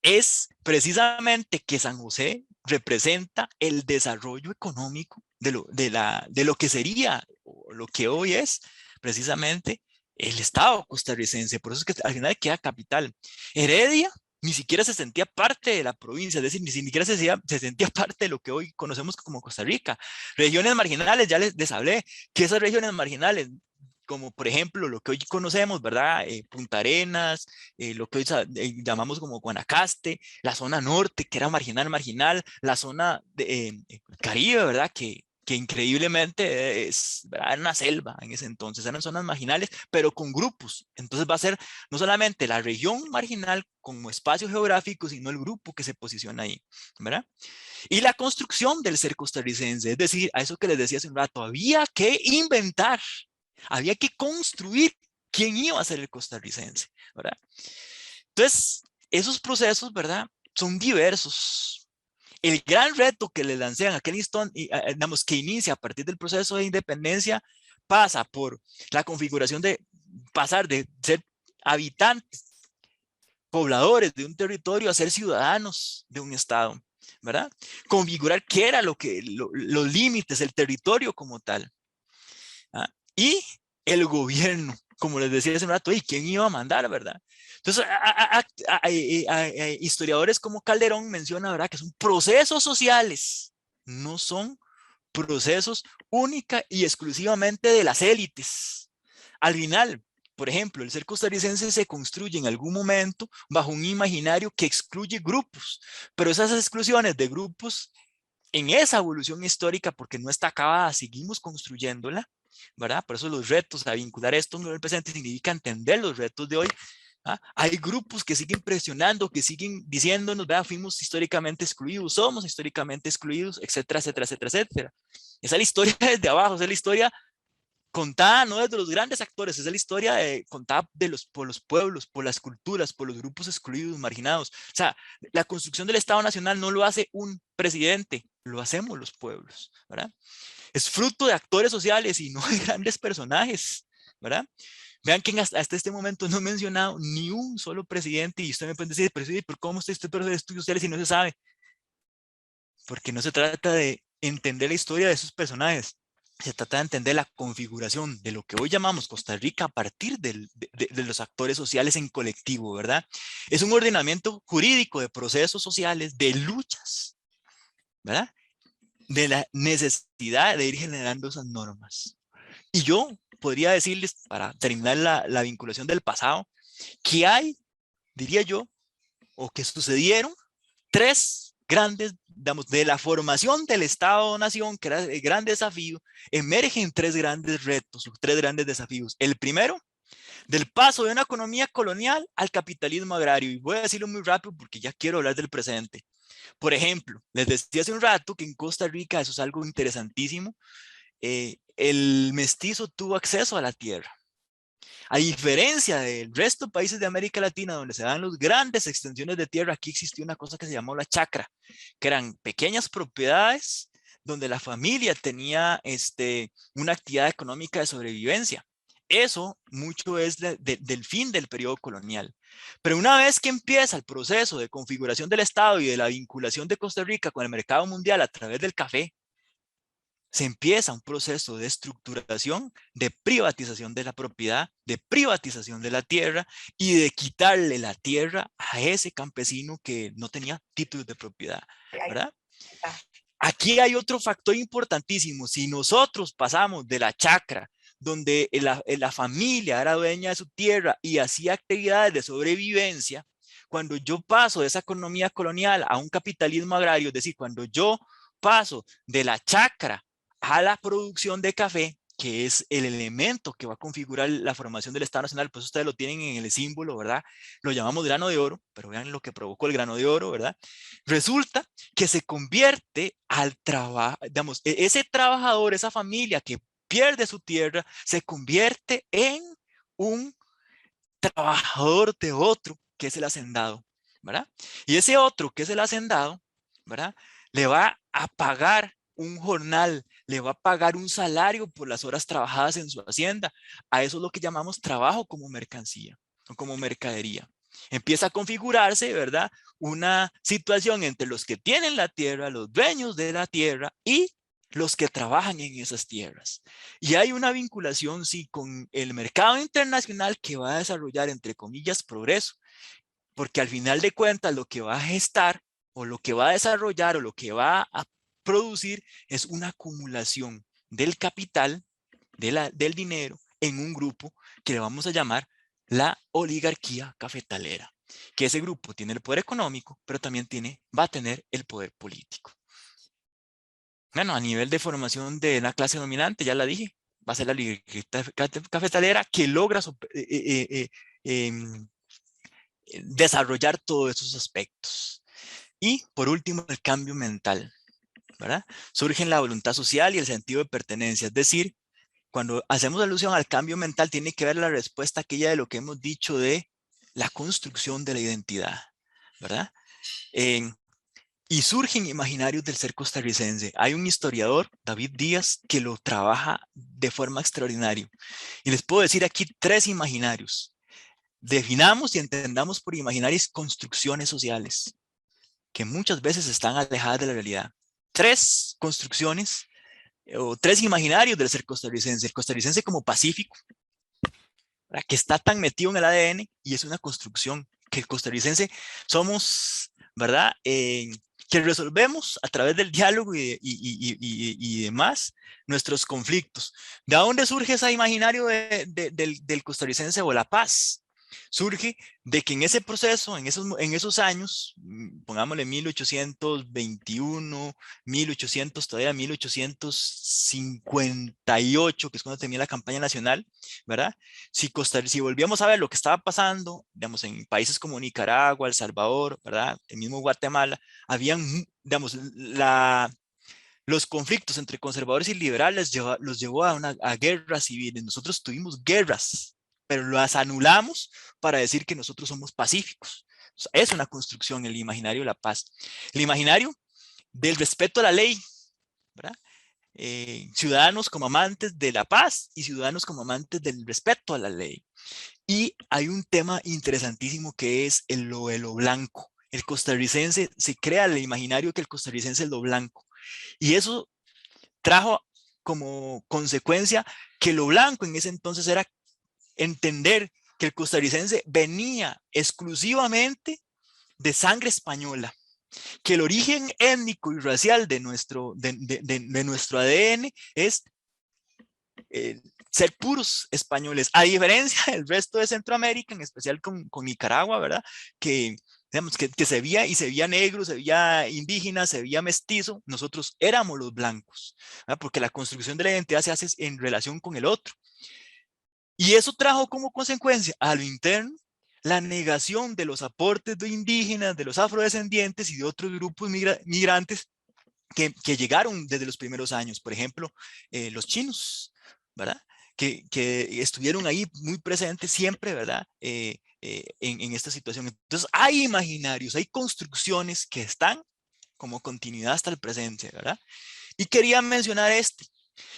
es precisamente que San José representa el desarrollo económico de lo que sería, o lo que hoy es precisamente el Estado costarricense. Por eso es que al final queda capital. Heredia ni siquiera se sentía parte de la provincia, es decir, ni siquiera se sentía parte de lo que hoy conocemos como Costa Rica. Regiones marginales, ya les hablé, que esas regiones marginales, como por ejemplo lo que hoy conocemos, ¿verdad? Punta Arenas, lo que hoy llamamos como Guanacaste, la zona norte, que era marginal, la zona Caribe, ¿verdad? Que increíblemente era una selva en ese entonces, eran zonas marginales, pero con grupos. Entonces va a ser no solamente la región marginal como espacio geográfico, sino el grupo que se posiciona ahí, ¿verdad? Y la construcción del ser costarricense, es decir, a eso que les decía hace un rato, había que inventar, había que construir quién iba a ser el costarricense, ¿verdad? Entonces, esos procesos, ¿verdad? Son diversos. El gran reto que le lancé en aquel instante, digamos, que inicia a partir del proceso de independencia, pasa por la configuración de pasar de ser habitantes, pobladores de un territorio a ser ciudadanos de un estado, ¿verdad? Configurar qué era los límites, el territorio como tal. ¿Ah? Y el gobierno, como les decía hace un rato, ¿y quién iba a mandar, verdad? Entonces, historiadores como Calderón menciona, ¿verdad? Que son procesos sociales, no son procesos única y exclusivamente de las élites. Al final, por ejemplo, el ser costarricense se construye en algún momento bajo un imaginario que excluye grupos, pero esas exclusiones de grupos en esa evolución histórica, porque no está acabada, seguimos construyéndola, ¿verdad? Por eso los retos, a vincular esto en el presente significa entender los retos de hoy. ¿Ah? Hay grupos que siguen presionando, que siguen diciéndonos, vea, fuimos históricamente excluidos, somos históricamente excluidos, etcétera, etcétera, etcétera, etcétera. Esa es la historia desde abajo, esa es la historia contada no desde los grandes actores, esa es la historia contada por los pueblos, por las culturas, por los grupos excluidos, marginados. O sea, la construcción del Estado Nacional no lo hace un presidente, lo hacemos los pueblos, ¿verdad? Es fruto de actores sociales y no de grandes personajes, ¿verdad? Vean que hasta este momento no he mencionado ni un solo presidente y usted me puede decir, pero ¿cómo está este proceso de estudios sociales y no se sabe? Porque no se trata de entender la historia de esos personajes, se trata de entender la configuración de lo que hoy llamamos Costa Rica a partir de los actores sociales en colectivo, ¿verdad? Es un ordenamiento jurídico de procesos sociales, de luchas, ¿verdad? De la necesidad de ir generando esas normas. Y yo podría decirles, para terminar la vinculación del pasado, que hay, diría yo, o que sucedieron tres grandes, digamos, de la formación del Estado-Nación, que era el gran desafío, emergen tres grandes retos, tres grandes desafíos. El primero, del paso de una economía colonial al capitalismo agrario. Y voy a decirlo muy rápido porque ya quiero hablar del presente. Por ejemplo, les decía hace un rato que en Costa Rica, eso es algo interesantísimo, el mestizo tuvo acceso a la tierra. A diferencia del resto de países de América Latina, donde se dan las grandes extensiones de tierra, aquí existía una cosa que se llamó la chacra, que eran pequeñas propiedades donde la familia tenía una actividad económica de sobrevivencia. Eso mucho es del fin del periodo colonial. Pero una vez que empieza el proceso de configuración del Estado y de la vinculación de Costa Rica con el mercado mundial a través del café, se empieza un proceso de estructuración, de privatización de la propiedad, de privatización de la tierra y de quitarle la tierra a ese campesino que no tenía títulos de propiedad, ¿verdad? Aquí hay otro factor importantísimo. Si nosotros pasamos de la chacra, donde la familia era dueña de su tierra y hacía actividades de sobrevivencia, cuando yo paso de esa economía colonial a un capitalismo agrario, es decir, cuando yo paso de la chacra a la producción de café, que es el elemento que va a configurar la formación del Estado Nacional, pues ustedes lo tienen en el símbolo, ¿verdad? Lo llamamos grano de oro, pero vean lo que provocó el grano de oro, ¿verdad? Resulta que se convierte al trabajo, digamos, ese trabajador, esa familia que pierde su tierra, se convierte en un trabajador de otro, que es el hacendado, ¿verdad? Y ese otro, que es el hacendado, ¿verdad? Le va a pagar un jornal, le va a pagar un salario por las horas trabajadas en su hacienda. A eso es lo que llamamos trabajo como mercancía o como mercadería. Empieza a configurarse, ¿verdad? Una situación entre los que tienen la tierra, los dueños de la tierra y los que trabajan en esas tierras. Y hay una vinculación, sí, con el mercado internacional que va a desarrollar, entre comillas, progreso, porque al final de cuentas lo que va a gestar o lo que va a desarrollar o lo que va a producir es una acumulación del capital, del dinero en un grupo que le vamos a llamar la oligarquía cafetalera, que ese grupo tiene el poder económico, pero también va a tener el poder político. Bueno, a nivel de formación de la clase dominante, ya la dije, va a ser la oligarquía cafetalera que logra desarrollar todos esos aspectos. Y por último, el cambio mental, ¿verdad? Surge la voluntad social y el sentido de pertenencia. Es decir, cuando hacemos alusión al cambio mental, tiene que ver la respuesta aquella de lo que hemos dicho de la construcción de la identidad, ¿verdad? Y surgen imaginarios del ser costarricense. Hay un historiador, David Díaz, que lo trabaja de forma extraordinaria. Y les puedo decir aquí 3 imaginarios. Definamos y entendamos por imaginarios construcciones sociales, que muchas veces están alejadas de la realidad. 3 construcciones o 3 imaginarios del ser costarricense. El costarricense como pacífico, ¿verdad? Que está tan metido en el ADN y es una construcción que el costarricense somos, ¿verdad? Que resolvemos a través del diálogo y demás nuestros conflictos. ¿De dónde surge ese imaginario del costarricense o la paz? Surge de que en ese proceso, en esos años, pongámosle 1821, 1800, todavía 1858, que es cuando termina la campaña nacional, ¿verdad? Si volvíamos a ver lo que estaba pasando, digamos, en países como Nicaragua, El Salvador, ¿verdad? El mismo Guatemala, habían, digamos, los conflictos entre conservadores y liberales los llevó a guerras civiles. Nosotros tuvimos guerras, pero las anulamos para decir que nosotros somos pacíficos. O sea, es una construcción, el imaginario de la paz. El imaginario del respeto a la ley, ¿verdad? Ciudadanos como amantes de la paz y ciudadanos como amantes del respeto a la ley. Y hay un tema interesantísimo que es lo blanco. El costarricense, se crea el imaginario que el costarricense es lo blanco. Y eso trajo como consecuencia que lo blanco en ese entonces era entender que el costarricense venía exclusivamente de sangre española, que el origen étnico y racial de nuestro ADN es ser puros españoles, a diferencia del resto de Centroamérica, en especial con Nicaragua, ¿verdad? Que, digamos, que se veía negro, se veía indígena, se veía mestizo. Nosotros éramos los blancos, ¿verdad? Porque la construcción de la identidad se hace en relación con el otro. Y eso trajo como consecuencia a lo interno la negación de los aportes de indígenas, de los afrodescendientes y de otros grupos migrantes que llegaron desde los primeros años. Por ejemplo, los chinos, ¿verdad? Que estuvieron ahí muy presentes siempre, ¿verdad? En esta situación. Entonces, hay imaginarios, hay construcciones que están como continuidad hasta el presente, ¿verdad? Y quería mencionar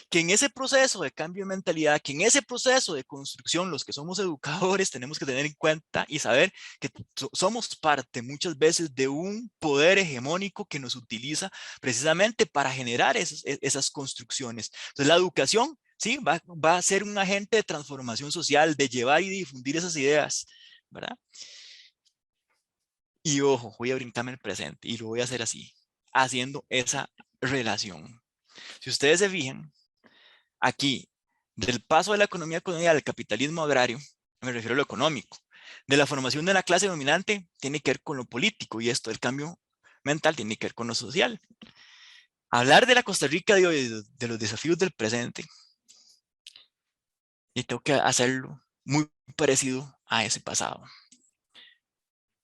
que en ese proceso de cambio de mentalidad, que en ese proceso de construcción, los que somos educadores tenemos que tener en cuenta y saber que somos parte muchas veces de un poder hegemónico que nos utiliza precisamente para generar esas construcciones. Entonces la educación, sí, va a ser un agente de transformación social, de llevar y difundir esas ideas, ¿verdad? Y ojo, voy a brincarme el presente y lo voy a hacer así, haciendo esa relación. Si ustedes se fijan, aquí Del paso de la economía colonial al capitalismo agrario, me refiero a lo económico. De la formación de la clase dominante tiene que ver con lo político, y esto del cambio mental tiene que ver con lo social. Hablar de la Costa Rica de hoy, de los desafíos del presente, y tengo que hacerlo muy parecido a ese pasado.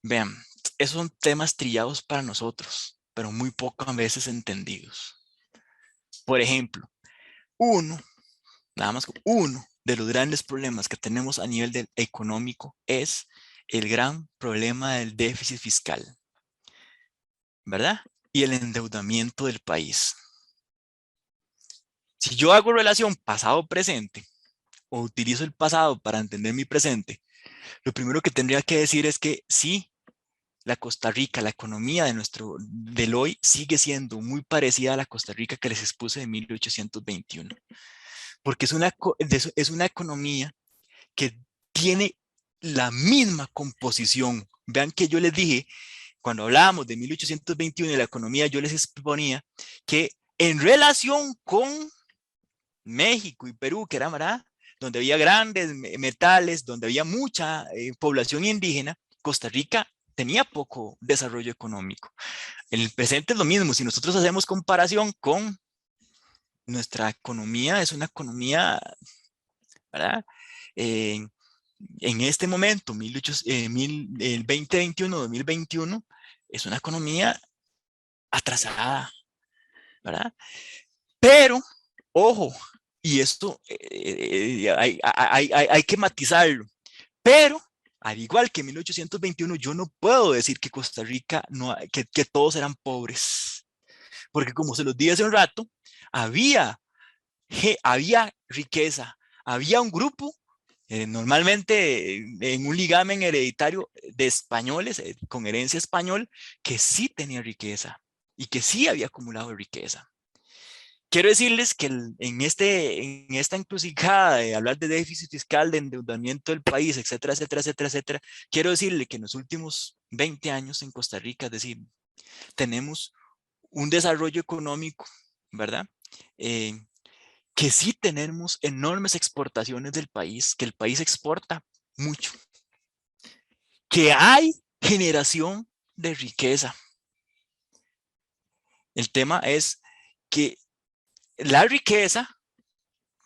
Vean, esos son temas trillados para nosotros, pero muy pocas veces entendidos. Por ejemplo, nada más uno de los grandes problemas que tenemos a nivel económico es el gran problema del déficit fiscal, ¿verdad? Y el endeudamiento del país. Si yo hago relación pasado-presente o utilizo el pasado para entender mi presente, lo primero que tendría que decir es que sí, la Costa Rica, la economía del hoy sigue siendo muy parecida a la Costa Rica que les expuse de 1821, porque es una economía que tiene la misma composición. Vean que yo les dije, cuando hablábamos de 1821 y la economía, yo les exponía que en relación con México y Perú, que era, ¿verdad?, donde había grandes metales, donde había mucha población indígena, Costa Rica tenía poco desarrollo económico. En el presente es lo mismo. Si nosotros hacemos comparación con nuestra economía, es una economía, ¿verdad? En este momento, el 2021, es una economía atrasada, ¿verdad? Pero, ojo, y esto hay que matizarlo, pero al igual que en 1821, yo no puedo decir que Costa Rica, que todos eran pobres, porque como se los dije hace un rato, había riqueza, había un grupo, normalmente en un ligamen hereditario de españoles, con herencia español, que sí tenía riqueza y que sí había acumulado riqueza. Quiero decirles que en esta encrucijada de hablar de déficit fiscal, de endeudamiento del país, etcétera, etcétera, etcétera, etcétera, quiero decirle que en los últimos 20 años en Costa Rica, es decir, tenemos un desarrollo económico, ¿verdad? Que sí tenemos enormes exportaciones del país, que el país exporta mucho, que hay generación de riqueza. El tema es que la riqueza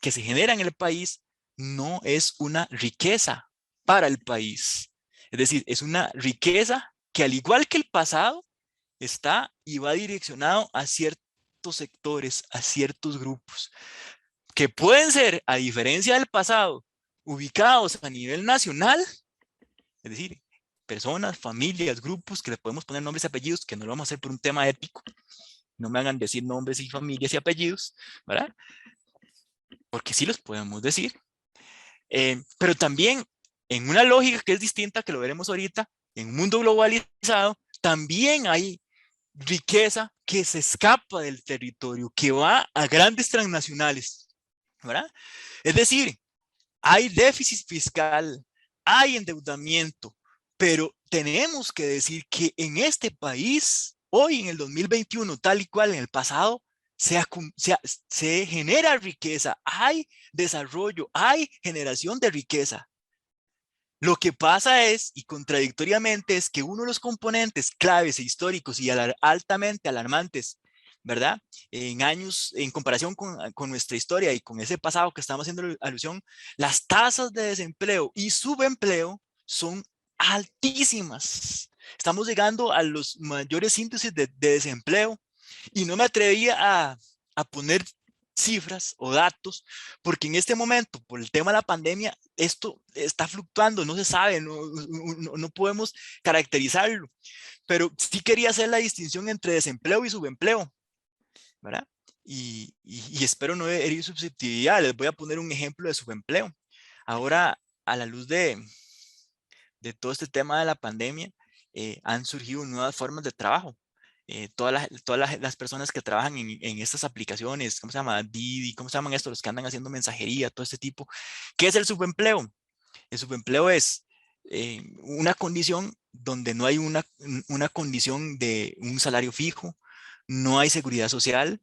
que se genera en el país no es una riqueza para el país. Es decir, es una riqueza que, al igual que el pasado, está y va direccionado a ciertos sectores, a ciertos grupos, que pueden ser, a diferencia del pasado, ubicados a nivel nacional, es decir, personas, familias, grupos que le podemos poner nombres y apellidos, que no lo vamos a hacer por un tema ético, no me hagan decir nombres y familias y apellidos, ¿verdad? Porque sí los podemos decir, pero también en una lógica que es distinta, que lo veremos ahorita, en un mundo globalizado, también hay riqueza que se escapa del territorio, que va a grandes transnacionales, ¿verdad? Es decir, hay déficit fiscal, hay endeudamiento, pero tenemos que decir que en este país, hoy en el 2021, tal y cual en el pasado, se genera riqueza, hay desarrollo, hay generación de riqueza. Lo que pasa es, y contradictoriamente, es que uno de los componentes claves e históricos y altamente alarmantes, ¿verdad? En años, en comparación con nuestra historia y con ese pasado que estamos haciendo alusión, las tasas de desempleo y subempleo son altísimas. Estamos llegando a los mayores índices de desempleo, y no me atrevía a poner cifras o datos, porque en este momento, por el tema de la pandemia, esto está fluctuando, no se sabe, no podemos caracterizarlo, pero sí quería hacer la distinción entre desempleo y subempleo, ¿verdad? Y espero no herir susceptibilidad. Les voy a poner un ejemplo de subempleo. Ahora, a la luz de todo este tema de la pandemia, han surgido nuevas formas de trabajo. Todas las personas que trabajan en estas aplicaciones, ¿cómo se llama? Didi, ¿cómo se llaman estos? Los que andan haciendo mensajería, todo este tipo. ¿Qué es el subempleo? El subempleo es una condición donde no hay una condición de un salario fijo, no hay seguridad social,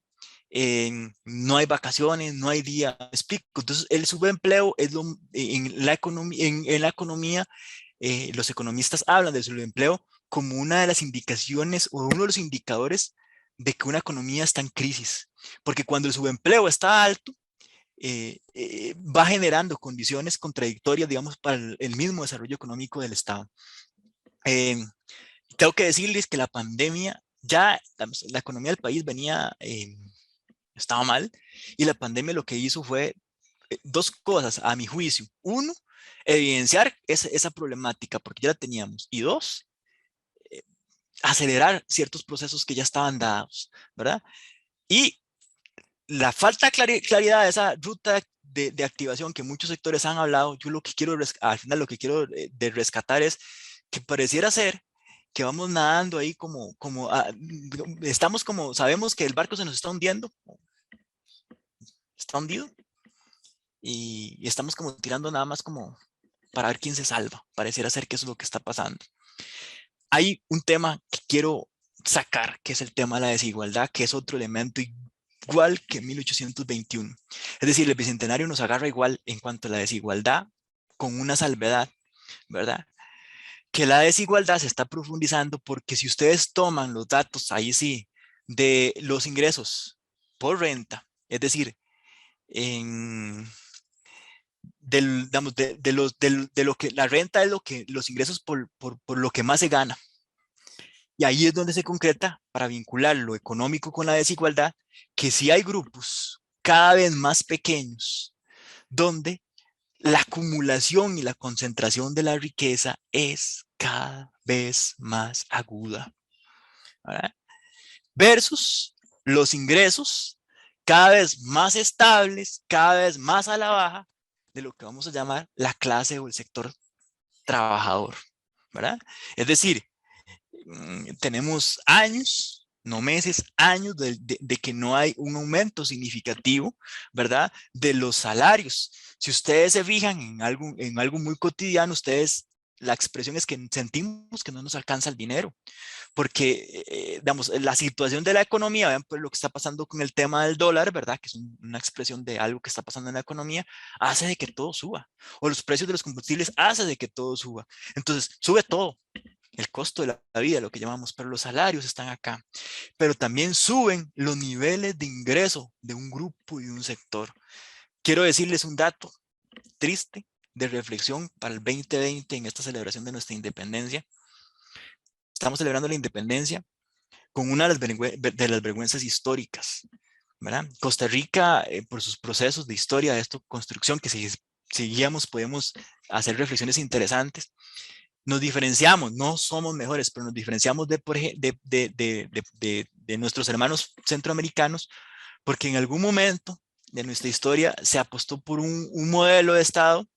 no hay vacaciones, no hay día, ¿me explico? Entonces el subempleo es en la economía, los economistas hablan del subempleo como una de las indicaciones o uno de los indicadores de que una economía está en crisis, porque cuando el subempleo está alto, va generando condiciones contradictorias, digamos, para el mismo desarrollo económico del Estado. Tengo que decirles que la pandemia, ya la economía del país estaba mal, y la pandemia lo que hizo fue dos cosas, a mi juicio. Uno, evidenciar esa problemática, porque ya la teníamos. Y dos, acelerar ciertos procesos que ya estaban dados, ¿verdad? Y la falta de claridad de esa ruta de activación que muchos sectores han hablado, yo lo que quiero, al final lo que quiero de rescatar es que pareciera ser que vamos nadando ahí estamos como, sabemos que el barco se nos está hundido, y estamos como tirando nada más como para ver quién se salva. Pareciera ser que eso es lo que está pasando. Hay un tema que quiero sacar, que es el tema de la desigualdad, que es otro elemento igual que 1821. Es decir, el Bicentenario nos agarra igual en cuanto a la desigualdad, con una salvedad, ¿verdad? Que la desigualdad se está profundizando porque si ustedes toman los datos, ahí sí, de los ingresos por renta, es decir, en, digamos, de lo que la renta es lo que los ingresos por lo que más se gana. Y ahí es donde se concreta, para vincular lo económico con la desigualdad, que si hay grupos cada vez más pequeños donde la acumulación y la concentración de la riqueza es cada vez más aguda, ¿verdad? Versus los ingresos cada vez más estables, cada vez más a la baja de lo que vamos a llamar la clase o el sector trabajador, ¿verdad? Es decir, tenemos años, no meses, años de que no hay un aumento significativo, ¿verdad? De los salarios. Si ustedes se fijan en algo muy cotidiano, la expresión es que sentimos que no nos alcanza el dinero, porque, digamos, la situación de la economía, vean pues lo que está pasando con el tema del dólar, ¿verdad? Que es una expresión de algo que está pasando en la economía, hace de que todo suba, o los precios de los combustibles hace de que todo suba. Entonces, sube todo, el costo de la vida, lo que llamamos, pero los salarios están acá. Pero también suben los niveles de ingreso de un grupo y de un sector. Quiero decirles un dato triste de reflexión para el 2020 en esta celebración de nuestra independencia. Estamos celebrando la independencia con una de las vergüenzas históricas, ¿verdad? Costa Rica, por sus procesos de historia, de esto, construcción, que si seguíamos podemos hacer reflexiones interesantes. Nos diferenciamos, no somos mejores, pero nos diferenciamos de nuestros hermanos centroamericanos, porque en algún momento de nuestra historia se apostó por un modelo de Estado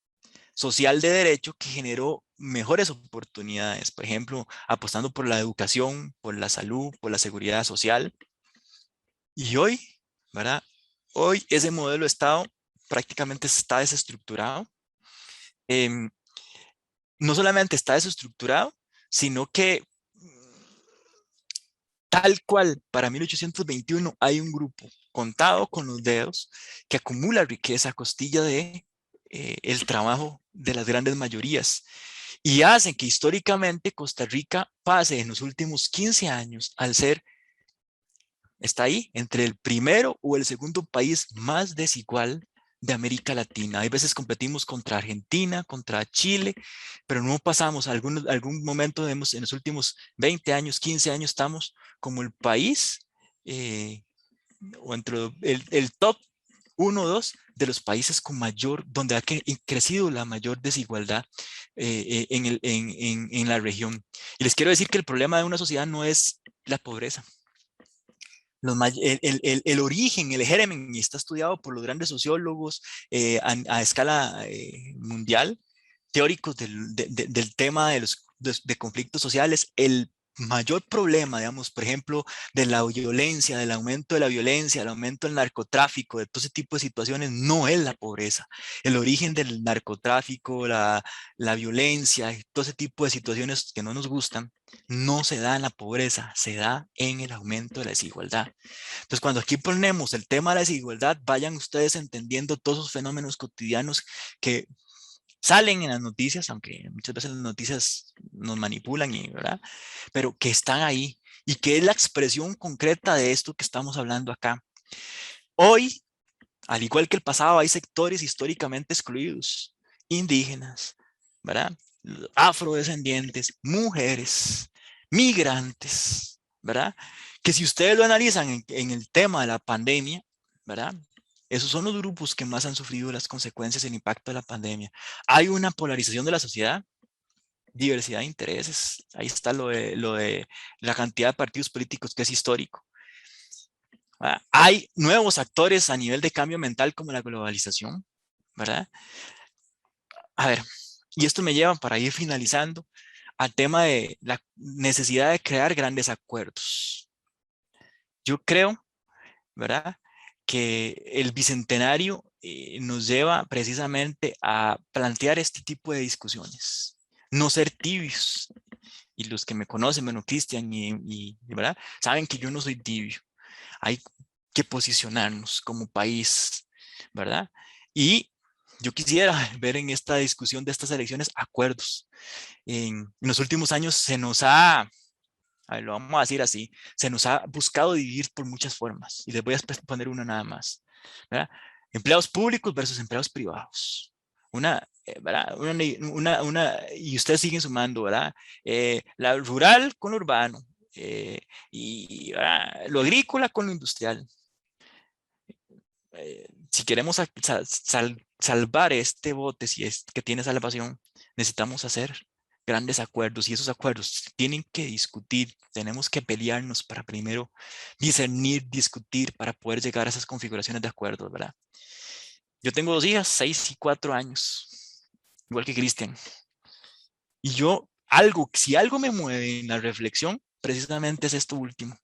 social de derecho que generó mejores oportunidades, por ejemplo, apostando por la educación, por la salud, por la seguridad social. Y hoy, ¿verdad? Hoy ese modelo de Estado prácticamente está desestructurado. No solamente está desestructurado, sino que tal cual para 1821 hay un grupo contado con los dedos que acumula riqueza a costilla de el trabajo de las grandes mayorías, y hacen que históricamente Costa Rica pase en los últimos 15 años al ser, está ahí, entre el primero o el segundo país más desigual de América Latina. Hay veces competimos contra Argentina, contra Chile, pero no pasamos, algún momento en los últimos 20 años, 15 años, estamos como el país, o entre el top 1 o 2 de los países con donde ha crecido la mayor desigualdad en la región. Y les quiero decir que el problema de una sociedad no es la pobreza. El origen, el germen, y está estudiado por los grandes sociólogos a escala mundial, teóricos del tema de conflictos sociales. El mayor problema, digamos, por ejemplo, de la violencia, del aumento de la violencia, del aumento del narcotráfico, de todo ese tipo de situaciones, no es la pobreza. El origen del narcotráfico, la violencia, y todo ese tipo de situaciones que no nos gustan, no se da en la pobreza, se da en el aumento de la desigualdad. Entonces, cuando aquí ponemos el tema de la desigualdad, vayan ustedes entendiendo todos esos fenómenos cotidianos que salen en las noticias, aunque muchas veces las noticias nos manipulan, ¿verdad? Pero que están ahí y que es la expresión concreta de esto que estamos hablando acá. Hoy, al igual que el pasado, hay sectores históricamente excluidos, indígenas, ¿verdad? Afrodescendientes, mujeres, migrantes, ¿verdad? Que si ustedes lo analizan en el tema de la pandemia, ¿verdad? Esos son los grupos que más han sufrido las consecuencias y el impacto de la pandemia. Hay una polarización de la sociedad, diversidad de intereses. Ahí está lo de la cantidad de partidos políticos que es histórico. ¿Verdad? Hay nuevos actores a nivel de cambio mental como la globalización, ¿verdad? A ver, y esto me lleva para ir finalizando al tema de la necesidad de crear grandes acuerdos. Yo creo, ¿verdad?, que el bicentenario nos lleva precisamente a plantear este tipo de discusiones, no ser tibios. Y los que me conocen, bueno, Cristian ¿verdad?, saben que yo no soy tibio. Hay que posicionarnos como país, ¿verdad? Y yo quisiera ver en esta discusión de estas elecciones acuerdos. En los últimos años se nos ha, a ver, lo vamos a decir así, se nos ha buscado dividir por muchas formas. Y les voy a poner una nada más, ¿verdad? Empleados públicos versus empleados privados. ¿Verdad? Y ustedes siguen sumando, ¿verdad? La rural con lo urbano. ¿Verdad?, lo agrícola con lo industrial. Si queremos salvar este bote, si es que tiene salvación, necesitamos hacer grandes acuerdos, y esos acuerdos tienen que discutir, tenemos que pelearnos para primero discernir, discutir, para poder llegar a esas configuraciones de acuerdos, ¿verdad? Yo tengo 2 hijas, 6 y 4 años, igual que Cristian. Y si algo me mueve en la reflexión, precisamente es esto último.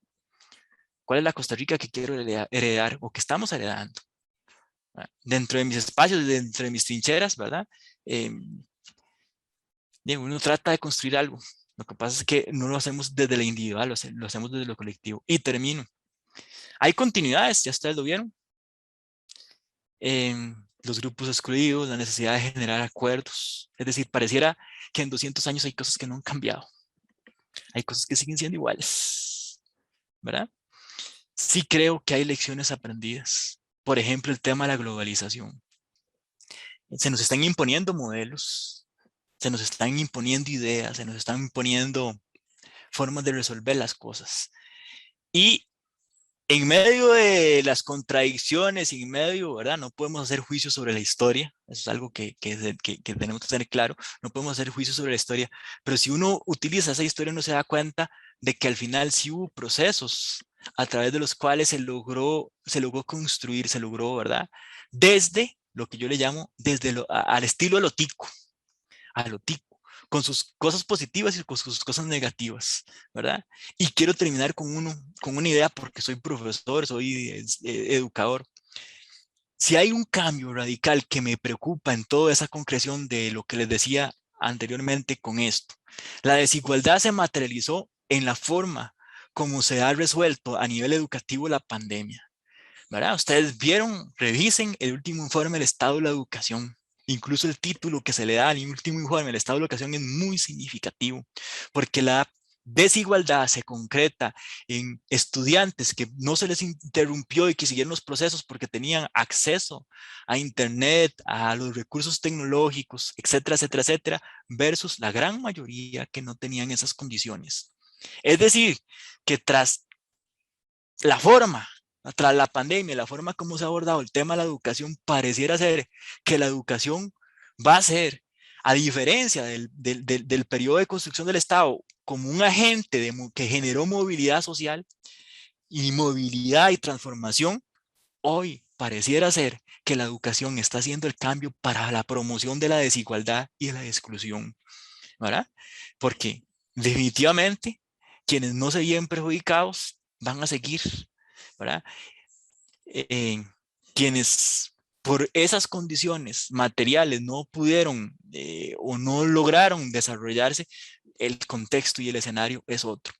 ¿Cuál es la Costa Rica que quiero heredar o que estamos heredando? Dentro de mis espacios, dentro de mis trincheras, ¿verdad? Uno trata de construir algo. Lo que pasa es que no lo hacemos desde lo individual, lo hacemos desde lo colectivo. Y termino. Hay continuidades, ya ustedes lo vieron. Los grupos excluidos, la necesidad de generar acuerdos. Es decir, pareciera que en 200 años hay cosas que no han cambiado. Hay cosas que siguen siendo iguales, ¿verdad? Sí creo que hay lecciones aprendidas. Por ejemplo, el tema de la globalización. Se nos están imponiendo modelos, se nos están imponiendo ideas, se nos están imponiendo formas de resolver las cosas. Y en medio de las contradicciones, en medio, ¿verdad? No podemos hacer juicios sobre la historia. Eso es algo que tenemos que tener claro. No podemos hacer juicios sobre la historia. Pero si uno utiliza esa historia, uno se da cuenta de que al final sí hubo procesos a través de los cuales se logró construir, se logró, ¿verdad? Desde lo que yo le llamo, al estilo de lo tico, a lo tico, con sus cosas positivas y con sus cosas negativas, ¿verdad? Y quiero terminar con una idea, porque soy profesor, soy educador. Si hay un cambio radical que me preocupa en toda esa concreción de lo que les decía anteriormente con esto, la desigualdad se materializó en la forma como se ha resuelto a nivel educativo la pandemia, ¿verdad? Ustedes vieron, revisen el último informe del estado de la educación. Incluso el título que se le da al último informe del estado de la educación es muy significativo, porque la desigualdad se concreta en estudiantes que no se les interrumpió y que siguieron los procesos porque tenían acceso a internet, a los recursos tecnológicos, etcétera, etcétera, etcétera, versus la gran mayoría que no tenían esas condiciones. Es decir, que tras la pandemia, la forma como se ha abordado el tema de la educación, pareciera ser que la educación va a ser, a diferencia del periodo de construcción del Estado, como un agente que generó movilidad social y movilidad y transformación. Hoy pareciera ser que la educación está haciendo el cambio para la promoción de la desigualdad y de la exclusión, ¿verdad? Porque definitivamente quienes no se ven perjudicados van a seguir, ¿verdad? Quienes por esas condiciones materiales no pudieron o no lograron desarrollarse, el contexto y el escenario es otro.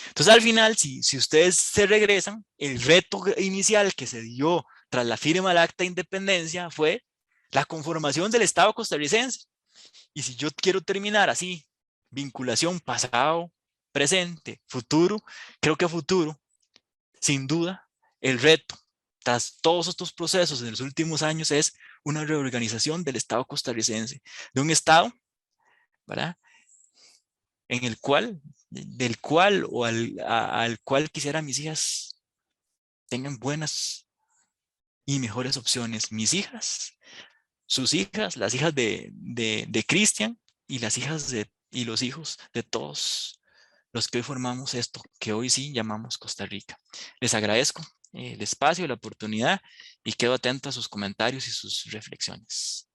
Entonces, al final, si ustedes se regresan, el reto inicial que se dio tras la firma del Acta de Independencia fue la conformación del Estado costarricense. Y si yo quiero terminar así, vinculación pasado, presente, futuro, creo que futuro, sin duda, el reto tras todos estos procesos en los últimos años es una reorganización del Estado costarricense, de un Estado, ¿verdad?, en el cual, del cual o al cual quisiera mis hijas tengan buenas y mejores opciones. Mis hijas, sus hijas, las hijas de Cristian y las hijas y los hijos de todos los que hoy formamos esto, que hoy sí llamamos Costa Rica. Les agradezco el espacio, la oportunidad y quedo atento a sus comentarios y sus reflexiones.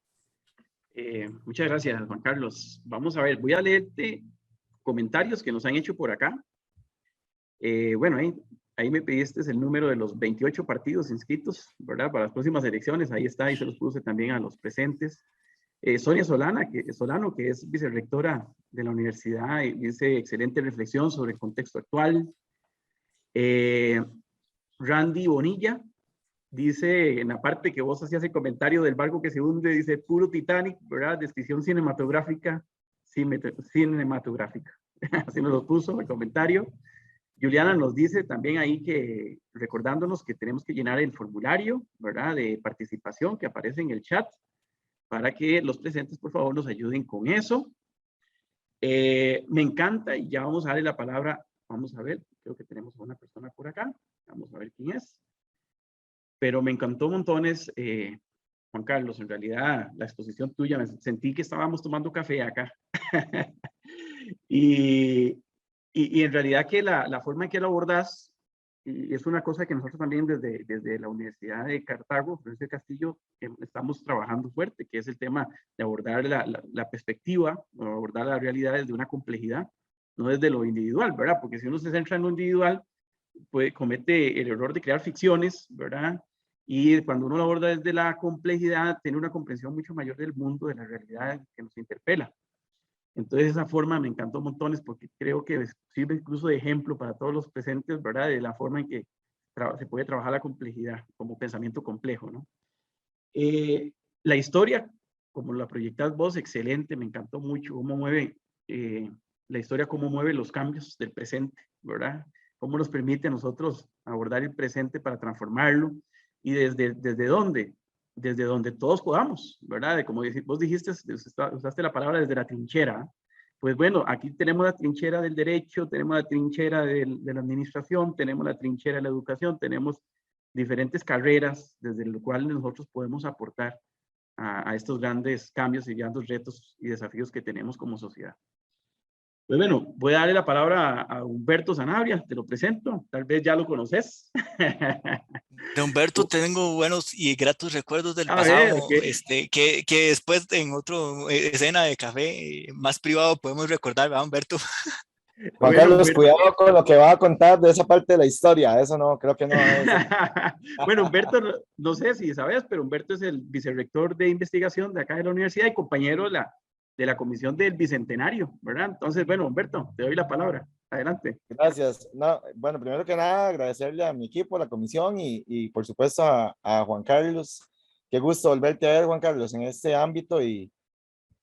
Muchas gracias, Juan Carlos. Vamos a ver, voy a leerte comentarios que nos han hecho por acá. Bueno, ahí me pediste el número de los 28 partidos inscritos, ¿verdad? Para las próximas elecciones, ahí está, ahí se los puse también a los presentes. Sonia Solano, que es vicerrectora de la universidad, dice excelente reflexión sobre el contexto actual. Randy Bonilla dice, en la parte que vos hacías el comentario del barco que se hunde, dice puro Titanic, ¿verdad? Descripción cinematográfica, cinematográfica. Así nos lo puso el comentario. Juliana nos dice también ahí que, recordándonos que tenemos que llenar el formulario, ¿verdad?, de participación que aparece en el chat, para que los presentes, por favor, nos ayuden con eso. Me encanta, y ya vamos a darle la palabra, vamos a ver, creo que tenemos a una persona por acá, vamos a ver quién es. Pero me encantó montones, Juan Carlos, en realidad la exposición tuya, me sentí que estábamos tomando café acá. y en realidad que la forma en que lo abordas, y es una cosa que nosotros también desde la Universidad de Cartago, Florencio Castillo, estamos trabajando fuerte, que es el tema de abordar la perspectiva, o abordar la realidad desde una complejidad, no desde lo individual, ¿verdad? Porque si uno se centra en lo individual, pues comete el error de crear ficciones, ¿verdad? Y cuando uno lo aborda desde la complejidad, tiene una comprensión mucho mayor del mundo, de la realidad que nos interpela. Entonces esa forma me encantó montones porque creo que sirve incluso de ejemplo para todos los presentes, ¿verdad? De la forma en que se puede trabajar la complejidad como pensamiento complejo, ¿no? La historia, como la proyectas vos, excelente, me encantó mucho cómo mueve la historia, cómo mueve los cambios del presente, ¿verdad? Cómo nos permite a nosotros abordar el presente para transformarlo y desde dónde, desde donde todos podamos, ¿verdad? Como vos dijiste, usaste la palabra desde la trinchera. Pues bueno, aquí tenemos la trinchera del derecho, tenemos la trinchera de la administración, tenemos la trinchera de la educación, tenemos diferentes carreras desde las cuales nosotros podemos aportar a estos grandes cambios y grandes retos y desafíos que tenemos como sociedad. Pues bueno, voy a darle la palabra a Humberto Sanabria, te lo presento, tal vez ya lo conoces. De Humberto tengo buenos y gratos recuerdos del pasado, que después en otra escena de café más privado podemos recordar, ¿verdad, Humberto? Juan Carlos, cuidado con lo que va a contar de esa parte de la historia, eso no, creo que no es. Bueno, Humberto, no sé si sabes, pero Humberto es el vicerrector de investigación de acá de la universidad y compañero de la comisión del Bicentenario, ¿verdad? Entonces, bueno, Humberto, te doy la palabra. Adelante. Gracias. No, bueno, primero que nada, agradecerle a mi equipo, a la comisión y por supuesto a Juan Carlos. Qué gusto volverte a ver, Juan Carlos, en este ámbito y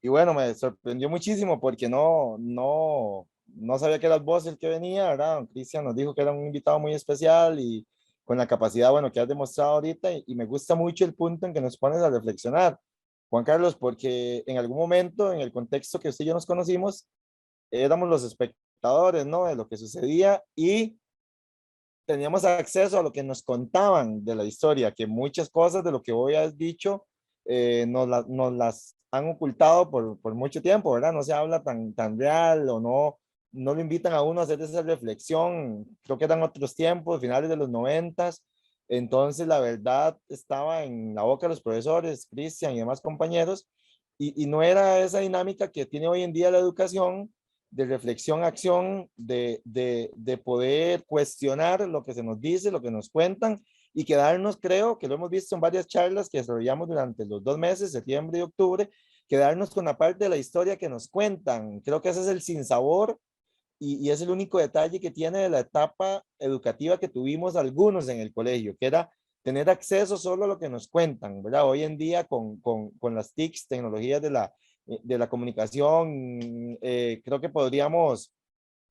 bueno, me sorprendió muchísimo porque no sabía que eras vos el que venía, ¿verdad? Don Cristian nos dijo que era un invitado muy especial y con la capacidad, bueno, que has demostrado ahorita y me gusta mucho el punto en que nos pones a reflexionar, Juan Carlos, porque en algún momento, en el contexto que usted y yo nos conocimos, éramos los espectadores, ¿no? De lo que sucedía y teníamos acceso a lo que nos contaban de la historia, que muchas cosas de lo que hoy has dicho nos las han ocultado por mucho tiempo, ¿verdad? No se habla tan real o no lo invitan a uno a hacer esa reflexión. Creo que eran otros tiempos, finales de los 90s. Entonces, la verdad estaba en la boca de los profesores, Cristian y demás compañeros, y no era esa dinámica que tiene hoy en día la educación, de reflexión, acción, de poder cuestionar lo que se nos dice, lo que nos cuentan y quedarnos, creo que lo hemos visto en varias charlas que desarrollamos durante los 2 meses, septiembre y octubre, quedarnos con la parte de la historia que nos cuentan. Creo que ese es el sinsabor y es el único detalle que tiene de la etapa educativa que tuvimos algunos en el colegio, que era tener acceso solo a lo que nos cuentan, ¿verdad? Hoy en día con las TICs, tecnologías de la comunicación, creo que podríamos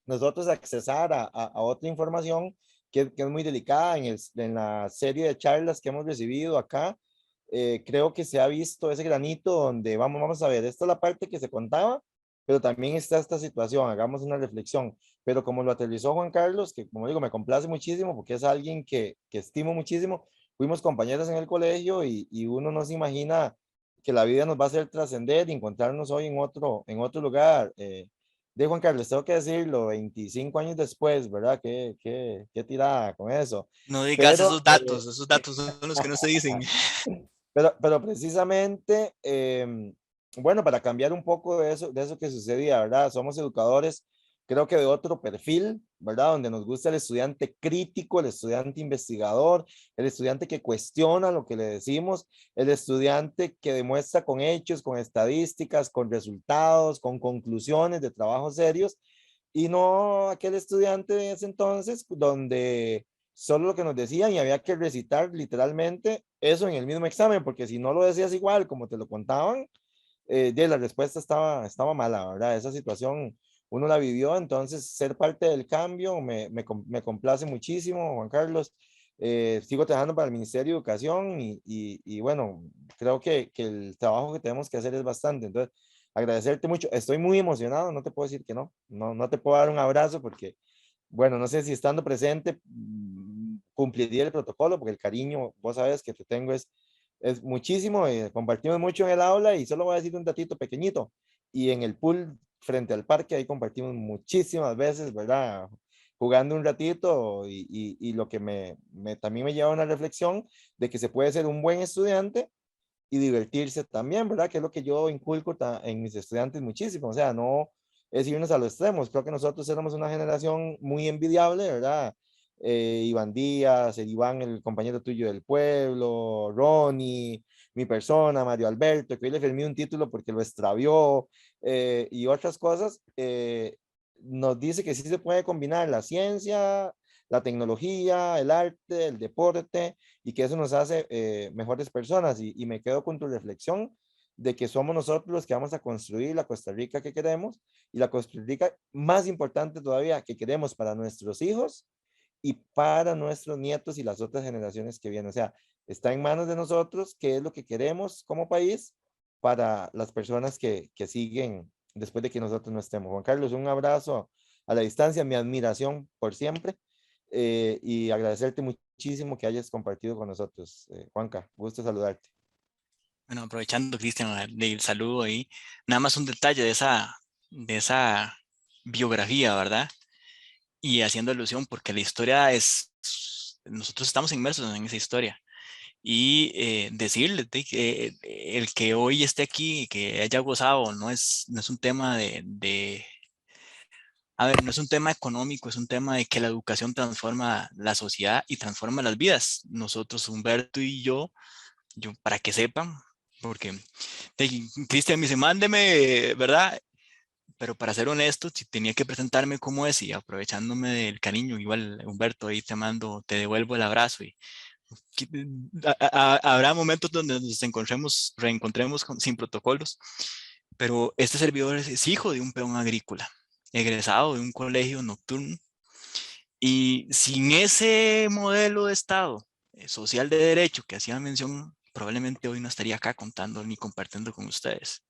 nosotros accesar a otra información que es muy delicada en la serie de charlas que hemos recibido acá. Creo que se ha visto ese granito donde vamos a ver, esta es la parte que se contaba, pero también está esta situación, hagamos una reflexión. Pero como lo aterrizó Juan Carlos, que como digo, me complace muchísimo porque es alguien que estimo muchísimo, fuimos compañeros en el colegio y uno no se imagina que la vida nos va a hacer trascender y encontrarnos hoy en otro lugar. De Juan Carlos, tengo que decirlo, 25 años después, ¿verdad? Qué tirada con eso. No digas Pero, esos datos son los que no se dicen. pero precisamente, bueno, para cambiar un poco de eso que sucedía, ¿verdad? Somos educadores, creo que de otro perfil, ¿verdad? Donde nos gusta el estudiante crítico, el estudiante investigador, el estudiante que cuestiona lo que le decimos, el estudiante que demuestra con hechos, con estadísticas, con resultados, con conclusiones de trabajos serios, y no aquel estudiante de ese entonces donde solo lo que nos decían y había que recitar literalmente eso en el mismo examen, porque si no lo decías igual como te lo contaban, la respuesta estaba mala, ¿verdad? Esa situación uno la vivió, entonces ser parte del cambio me complace muchísimo, Juan Carlos. Sigo trabajando para el Ministerio de Educación y bueno, creo que el trabajo que tenemos que hacer es bastante, entonces agradecerte mucho. Estoy muy emocionado, no te puedo decir que no te puedo dar un abrazo porque bueno, no sé si estando presente cumpliría el protocolo, porque el cariño, vos sabes que te tengo es muchísimo, compartimos mucho en el aula y solo voy a decir un datito pequeñito. Y en el pool frente al parque, ahí compartimos muchísimas veces, ¿verdad? Jugando un ratito y lo que también me lleva a una reflexión de que se puede ser un buen estudiante y divertirse también, ¿verdad? Que es lo que yo inculco en mis estudiantes muchísimo, o sea, no es irnos a los extremos, creo que nosotros éramos una generación muy envidiable, ¿verdad? Iván Díaz, el Iván, el compañero tuyo del pueblo, Ronnie, mi persona, Mario Alberto, que hoy le firmé un título porque lo extravió, y otras cosas, nos dice que sí se puede combinar la ciencia, la tecnología, el arte, el deporte, y que eso nos hace mejores personas. Y me quedo con tu reflexión de que somos nosotros los que vamos a construir la Costa Rica que queremos y la Costa Rica más importante todavía que queremos para nuestros hijos y para nuestros nietos y las otras generaciones que vienen. O sea, está en manos de nosotros qué es lo que queremos como país para las personas que siguen después de que nosotros no estemos. Juan Carlos, un abrazo a la distancia, mi admiración por siempre y agradecerte muchísimo que hayas compartido con nosotros. Juanca, gusto saludarte. Bueno, aprovechando, Cristian, el saludo ahí, nada más un detalle de esa biografía, ¿verdad? Y haciendo alusión, porque la historia nosotros estamos inmersos en esa historia. Y decirles que el que hoy esté aquí, que haya gozado, no es un tema a ver, no es un tema económico, es un tema de que la educación transforma la sociedad y transforma las vidas. Nosotros, Humberto y yo para que sepan, porque Cristian me dice, mándeme, ¿verdad? Pero para ser honesto, si tenía que presentarme como es y aprovechándome del cariño, igual Humberto, ahí te mando, te devuelvo el abrazo y habrá momentos donde nos reencontremos sin protocolos, pero este servidor es hijo de un peón agrícola, egresado de un colegio nocturno y sin ese modelo de Estado social de derecho que hacía mención, probablemente hoy no estaría acá contando ni compartiendo con ustedes.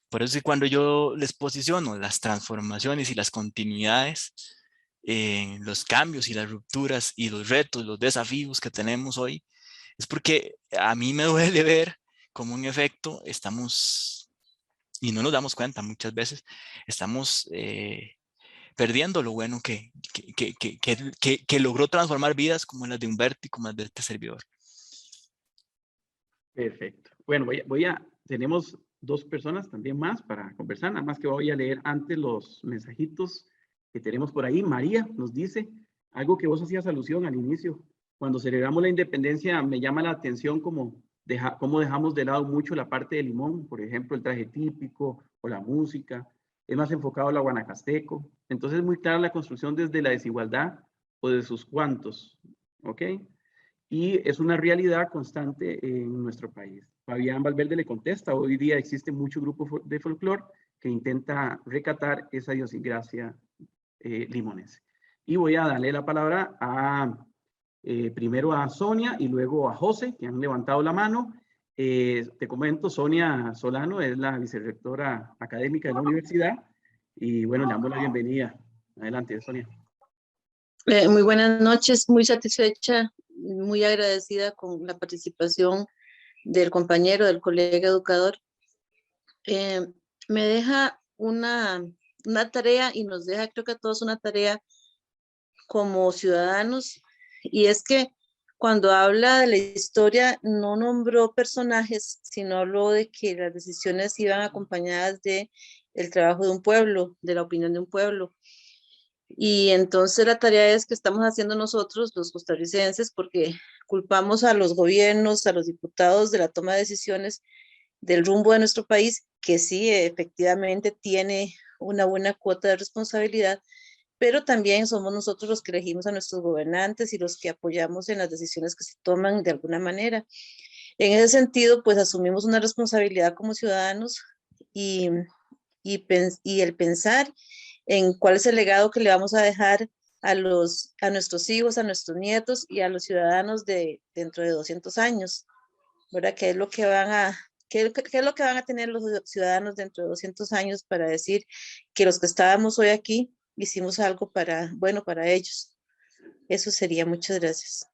Por eso es que cuando yo les posiciono las transformaciones y las continuidades, los cambios y las rupturas y los retos, los desafíos que tenemos hoy, es porque a mí me duele ver cómo en efecto estamos, y no nos damos cuenta muchas veces, estamos perdiendo lo bueno que logró transformar vidas como las de Humberto y como las de este servidor. Perfecto. Bueno, tenemos 2 personas también más para conversar, nada más que voy a leer antes los mensajitos que tenemos por ahí. María nos dice algo que vos hacías alusión al inicio. Cuando celebramos la independencia me llama la atención cómo dejamos de lado mucho la parte de Limón, por ejemplo, el traje típico o la música, es más enfocado a la guanacasteco. Entonces es muy clara la construcción desde la desigualdad o de sus cuantos, ¿ok? Y es una realidad constante en nuestro país. Fabián Valverde le contesta, hoy día existe mucho grupo de folclore que intenta recatar esa idiosincrasia limonense. Y voy a darle la palabra a primero a Sonia y luego a José, que han levantado la mano. Te comento, Sonia Solano es la vicerrectora académica de la universidad y bueno, le damos la bienvenida. Adelante, Sonia. Muy buenas noches, muy satisfecha, muy agradecida con la participación del compañero, del colega educador. Me deja una tarea y nos deja, creo que a todos, una tarea como ciudadanos, y es que cuando habla de la historia no nombró personajes, sino habló de que las decisiones iban acompañadas de el trabajo de un pueblo, de la opinión de un pueblo. Y entonces la tarea es que estamos haciendo nosotros, los costarricenses, porque culpamos a los gobiernos, a los diputados de la toma de decisiones del rumbo de nuestro país, que sí, efectivamente tiene una buena cuota de responsabilidad, pero también somos nosotros los que elegimos a nuestros gobernantes y los que apoyamos en las decisiones que se toman de alguna manera. En ese sentido, pues asumimos una responsabilidad como ciudadanos y el pensar en cuál es el legado que le vamos a dejar a nuestros hijos, a nuestros nietos y a los ciudadanos de dentro de 200 años, ¿verdad? ¿Qué es lo que van a tener los ciudadanos dentro de 200 años para decir que los que estábamos hoy aquí hicimos algo bueno para ellos? Eso sería. Muchas gracias.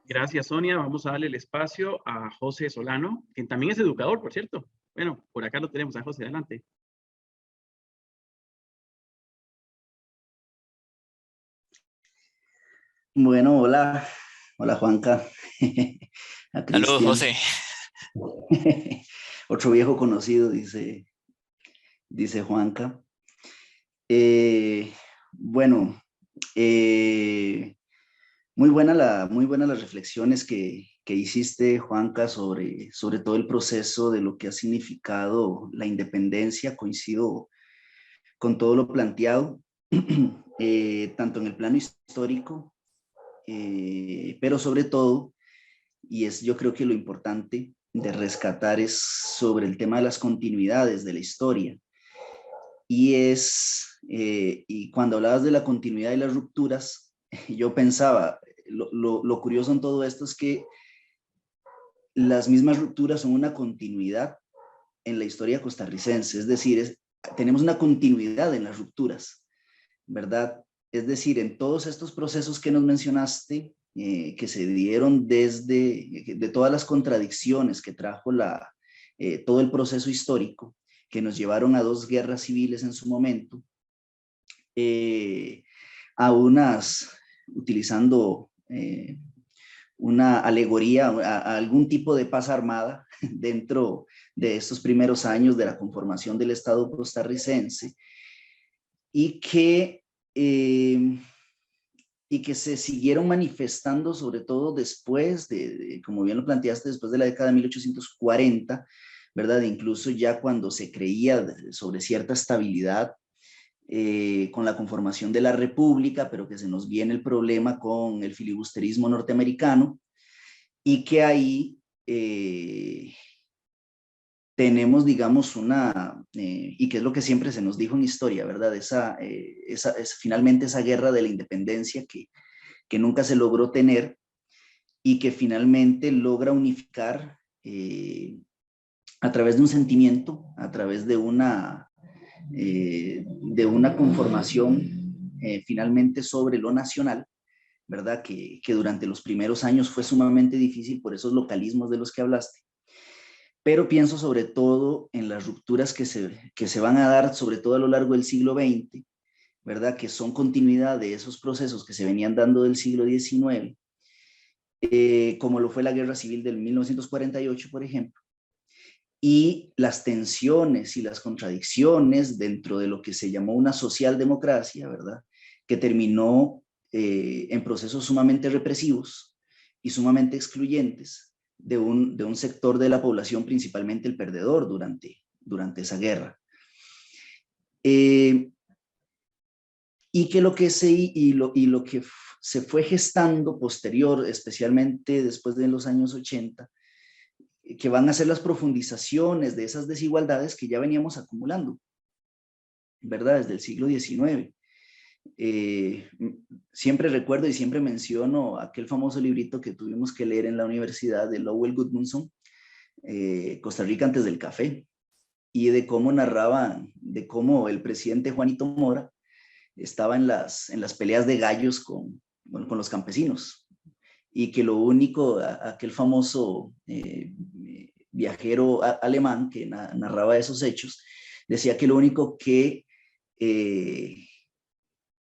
Gracias, Sonia. Vamos a darle el espacio a José Solano, quien también es educador, por cierto. Bueno, por acá lo tenemos a José, adelante. Bueno, hola, hola Juanca, a Saludos, Cristian, José. otro viejo conocido, dice Juanca. Bueno, muy buenas las reflexiones que hiciste, Juanca, sobre todo el proceso de lo que ha significado la independencia. Coincido con todo lo planteado, tanto en el plano histórico, pero sobre todo, y es yo creo que lo importante de rescatar es sobre el tema de las continuidades de la historia. Y cuando hablabas de la continuidad y las rupturas, yo pensaba, lo curioso en todo esto es que las mismas rupturas son una continuidad en la historia costarricense, es decir, tenemos una continuidad en las rupturas, ¿verdad? Es decir, en todos estos procesos que nos mencionaste, que se dieron de todas las contradicciones que trajo todo el proceso histórico, que nos llevaron a 2 guerras civiles en su momento, a unas, utilizando una alegoría, a algún tipo de paz armada dentro de estos primeros años de la conformación del Estado costarricense, y que se siguieron manifestando sobre todo después como bien lo planteaste, después de la década de 1840, ¿verdad? Incluso ya cuando se creía sobre cierta estabilidad con la conformación de la República, pero que se nos viene el problema con el filibusterismo norteamericano, y que ahí tenemos, digamos, y que es lo que siempre se nos dijo en historia, ¿verdad? Finalmente esa guerra de la independencia que nunca se logró tener y que finalmente logra unificar a través de un sentimiento, a través de una conformación finalmente sobre lo nacional, ¿verdad? Que durante los primeros años fue sumamente difícil por esos localismos de los que hablaste. Pero pienso sobre todo en las rupturas que se van a dar, sobre todo a lo largo del siglo XX, ¿verdad? Que son continuidad de esos procesos que se venían dando del siglo XIX, como lo fue la Guerra Civil del 1948, por ejemplo, y las tensiones y las contradicciones dentro de lo que se llamó una socialdemocracia, ¿verdad? Que terminó en procesos sumamente represivos y sumamente excluyentes de un sector de la población, principalmente el perdedor durante esa guerra. Y que lo que se fue gestando posterior, especialmente después de los años 80, que van a ser las profundizaciones de esas desigualdades que ya veníamos acumulando, ¿verdad? Desde el siglo XIX. Siempre recuerdo y siempre menciono aquel famoso librito que tuvimos que leer en la universidad de Lowell Gudmundsson, Costa Rica antes del café, y de cómo narraban, de cómo el presidente Juanito Mora estaba en las peleas de gallos con los campesinos, y que lo único, aquel famoso viajero alemán que narraba esos hechos, decía que lo único que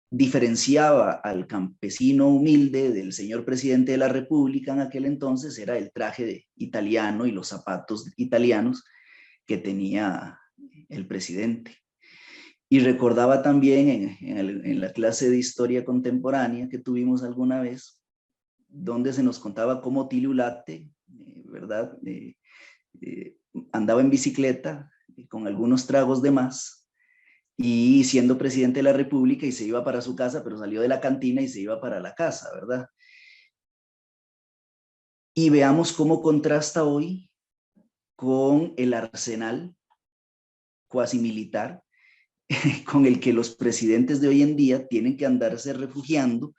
diferenciaba al campesino humilde del señor presidente de la República en aquel entonces era el traje italiano y los zapatos italianos que tenía el presidente. Y recordaba también en la clase de historia contemporánea que tuvimos alguna vez, donde se nos contaba cómo Tilio Ulate, ¿verdad? Andaba en bicicleta con algunos tragos de más y siendo presidente de la República y se iba para su casa, pero salió de la cantina y se iba para la casa, ¿verdad? Y veamos cómo contrasta hoy con el arsenal cuasi militar con el que los presidentes de hoy en día tienen que andarse refugiando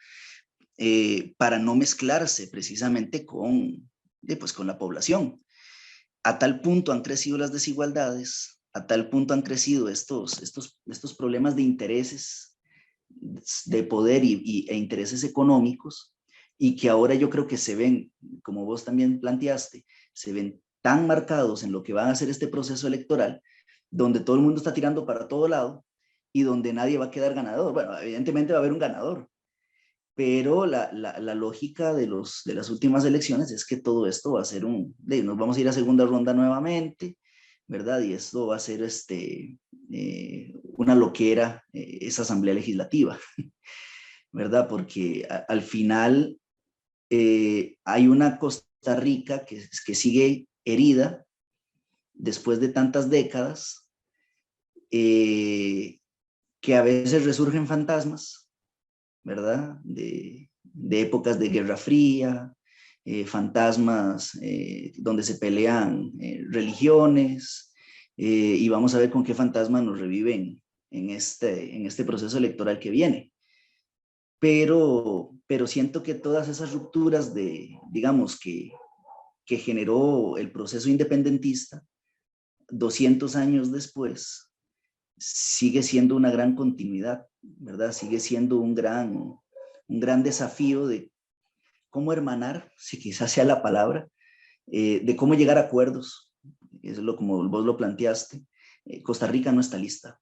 para no mezclarse precisamente con la población. A tal punto han crecido las desigualdades, a tal punto han crecido estos problemas de intereses, de poder e intereses económicos, y que ahora yo creo que se ven, como vos también planteaste, se ven tan marcados en lo que va a ser este proceso electoral, donde todo el mundo está tirando para todo lado y donde nadie va a quedar ganador. Bueno, evidentemente va a haber un ganador, pero la lógica de las últimas elecciones es que todo esto va a ser nos vamos a ir a segunda ronda nuevamente, ¿verdad? Y esto va a ser una loquera, esa asamblea legislativa, ¿verdad? Porque al final hay una Costa Rica que sigue herida después de tantas décadas, que a veces resurgen fantasmas, ¿verdad? De épocas de Guerra Fría, fantasmas donde se pelean religiones, y vamos a ver con qué fantasmas nos reviven en este proceso electoral que viene. Pero siento que todas esas rupturas digamos, que generó el proceso independentista, 200 años después, sigue siendo una gran continuidad, ¿verdad? Sigue siendo un gran desafío de cómo hermanar, si quizás sea la palabra, de cómo llegar a acuerdos. Eso es como vos lo planteaste. Costa Rica no está lista.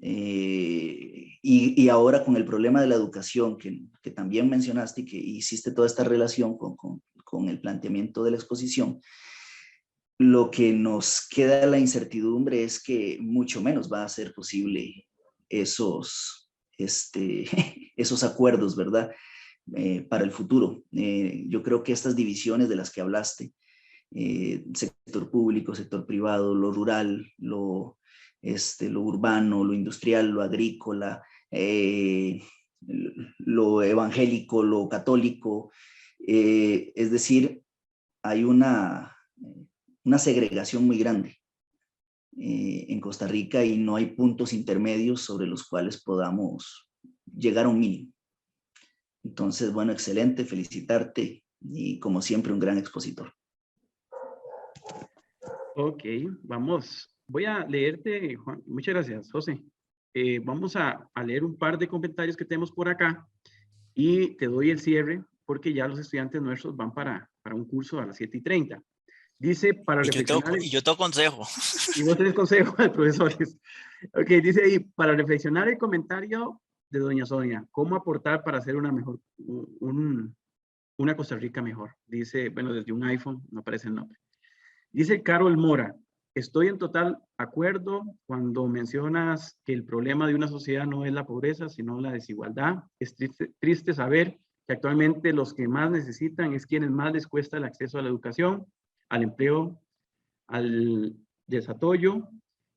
Y ahora con el problema de la educación, que también mencionaste y que hiciste toda esta relación con el planteamiento de la exposición, lo que nos queda la incertidumbre es que mucho menos va a ser posible esos acuerdos, ¿verdad? Para el futuro. Yo creo que estas divisiones de las que hablaste, sector público, sector privado, lo rural, lo urbano, lo industrial, lo agrícola, lo evangélico, lo católico, es decir, hay una segregación muy grande en Costa Rica y no hay puntos intermedios sobre los cuales podamos llegar a un mínimo. Entonces, bueno, excelente, felicitarte y como siempre un gran expositor. Ok, vamos. Voy a leerte, Juan. Muchas gracias, José. Vamos a leer un par de comentarios que tenemos por acá y te doy el cierre porque ya los estudiantes nuestros van para un curso a las 7:30. Dice, para reflexionar... Y yo tengo consejo. Y vos tenés consejo de profesores. Ok, dice ahí, para reflexionar el comentario de doña Sonia, ¿cómo aportar para hacer una Costa Rica mejor? Dice, bueno, desde un iPhone, no aparece el nombre. Dice Carol Mora, Estoy en total acuerdo cuando mencionas que el problema de una sociedad no es la pobreza, sino la desigualdad. Es triste saber que actualmente los que más necesitan es quienes más les cuesta el acceso a la educación, al empleo, al desarrollo.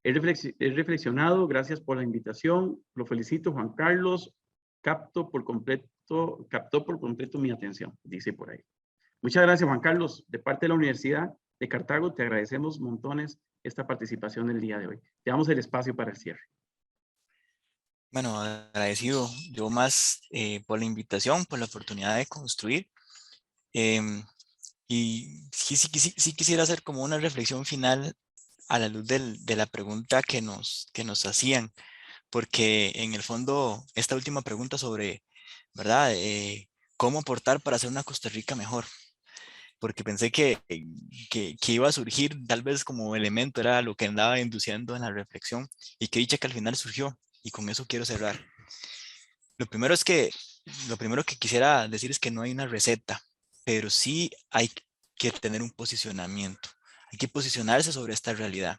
He reflexionado, gracias por la invitación. Lo felicito, Juan Carlos. Captó por completo mi atención, dice por ahí. Muchas gracias, Juan Carlos. De parte de la Universidad de Cartago, te agradecemos montones esta participación el día de hoy. Te damos el espacio para el cierre. Bueno, agradecido yo más por la invitación, por la oportunidad de construir. Y sí quisiera hacer como una reflexión final a la luz de la pregunta que nos hacían, porque en el fondo esta última pregunta sobre, ¿verdad? ¿Cómo aportar para hacer una Costa Rica mejor? Porque pensé que iba a surgir tal vez como elemento, era lo que andaba induciendo en la reflexión, y que dicha que al final surgió, y con eso quiero cerrar. Lo primero que quisiera decir es que no hay una receta, pero sí hay que tener un posicionamiento. Hay que posicionarse sobre esta realidad.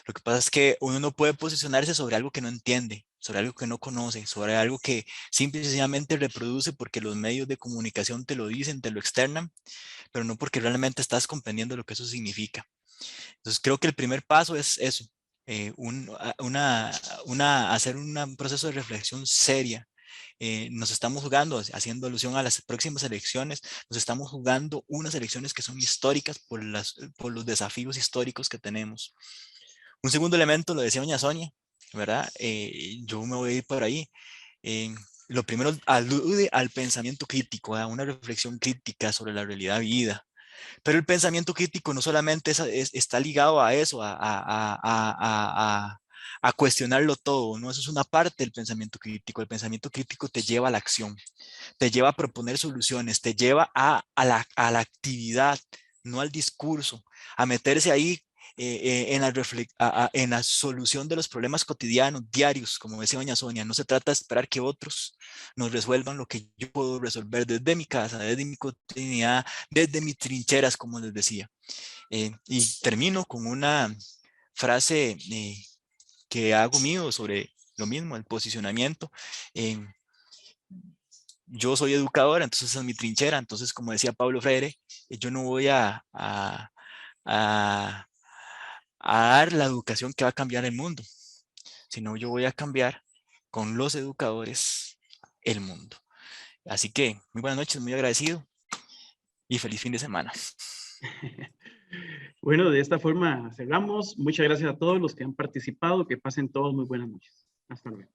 Lo que pasa es que uno no puede posicionarse sobre algo que no entiende, sobre algo que no conoce, sobre algo que simple y sencillamente reproduce porque los medios de comunicación te lo dicen, te lo externan, pero no porque realmente estás comprendiendo lo que eso significa. Entonces creo que el primer paso es eso, hacer un proceso de reflexión seria. Nos estamos jugando, haciendo alusión a las próximas elecciones, nos estamos jugando unas elecciones que son históricas por los desafíos históricos que tenemos. Un segundo elemento, lo decía doña Sonia, ¿verdad? Yo me voy a ir por ahí. Lo primero alude al pensamiento crítico, a una reflexión crítica sobre la realidad vivida. Pero el pensamiento crítico no solamente está ligado a eso, a cuestionarlo todo, ¿no? Eso es una parte del pensamiento crítico. El pensamiento crítico te lleva a la acción, te lleva a proponer soluciones, te lleva a la actividad, no al discurso, a meterse ahí en la solución de los problemas cotidianos, diarios, como decía doña Sonia. No se trata de esperar que otros nos resuelvan lo que yo puedo resolver desde mi casa, desde mi cotidianidad, desde mis trincheras, como les decía. Y termino con una frase que hago mío sobre lo mismo, el posicionamiento. Yo soy educador, entonces esa es mi trinchera. Entonces, como decía Pablo Freire, yo no voy a dar la educación que va a cambiar el mundo, sino yo voy a cambiar con los educadores el mundo. Así que muy buenas noches, muy agradecido y feliz fin de semana. Bueno, de esta forma cerramos. Muchas gracias a todos los que han participado. Que pasen todos muy buenas noches. Hasta luego.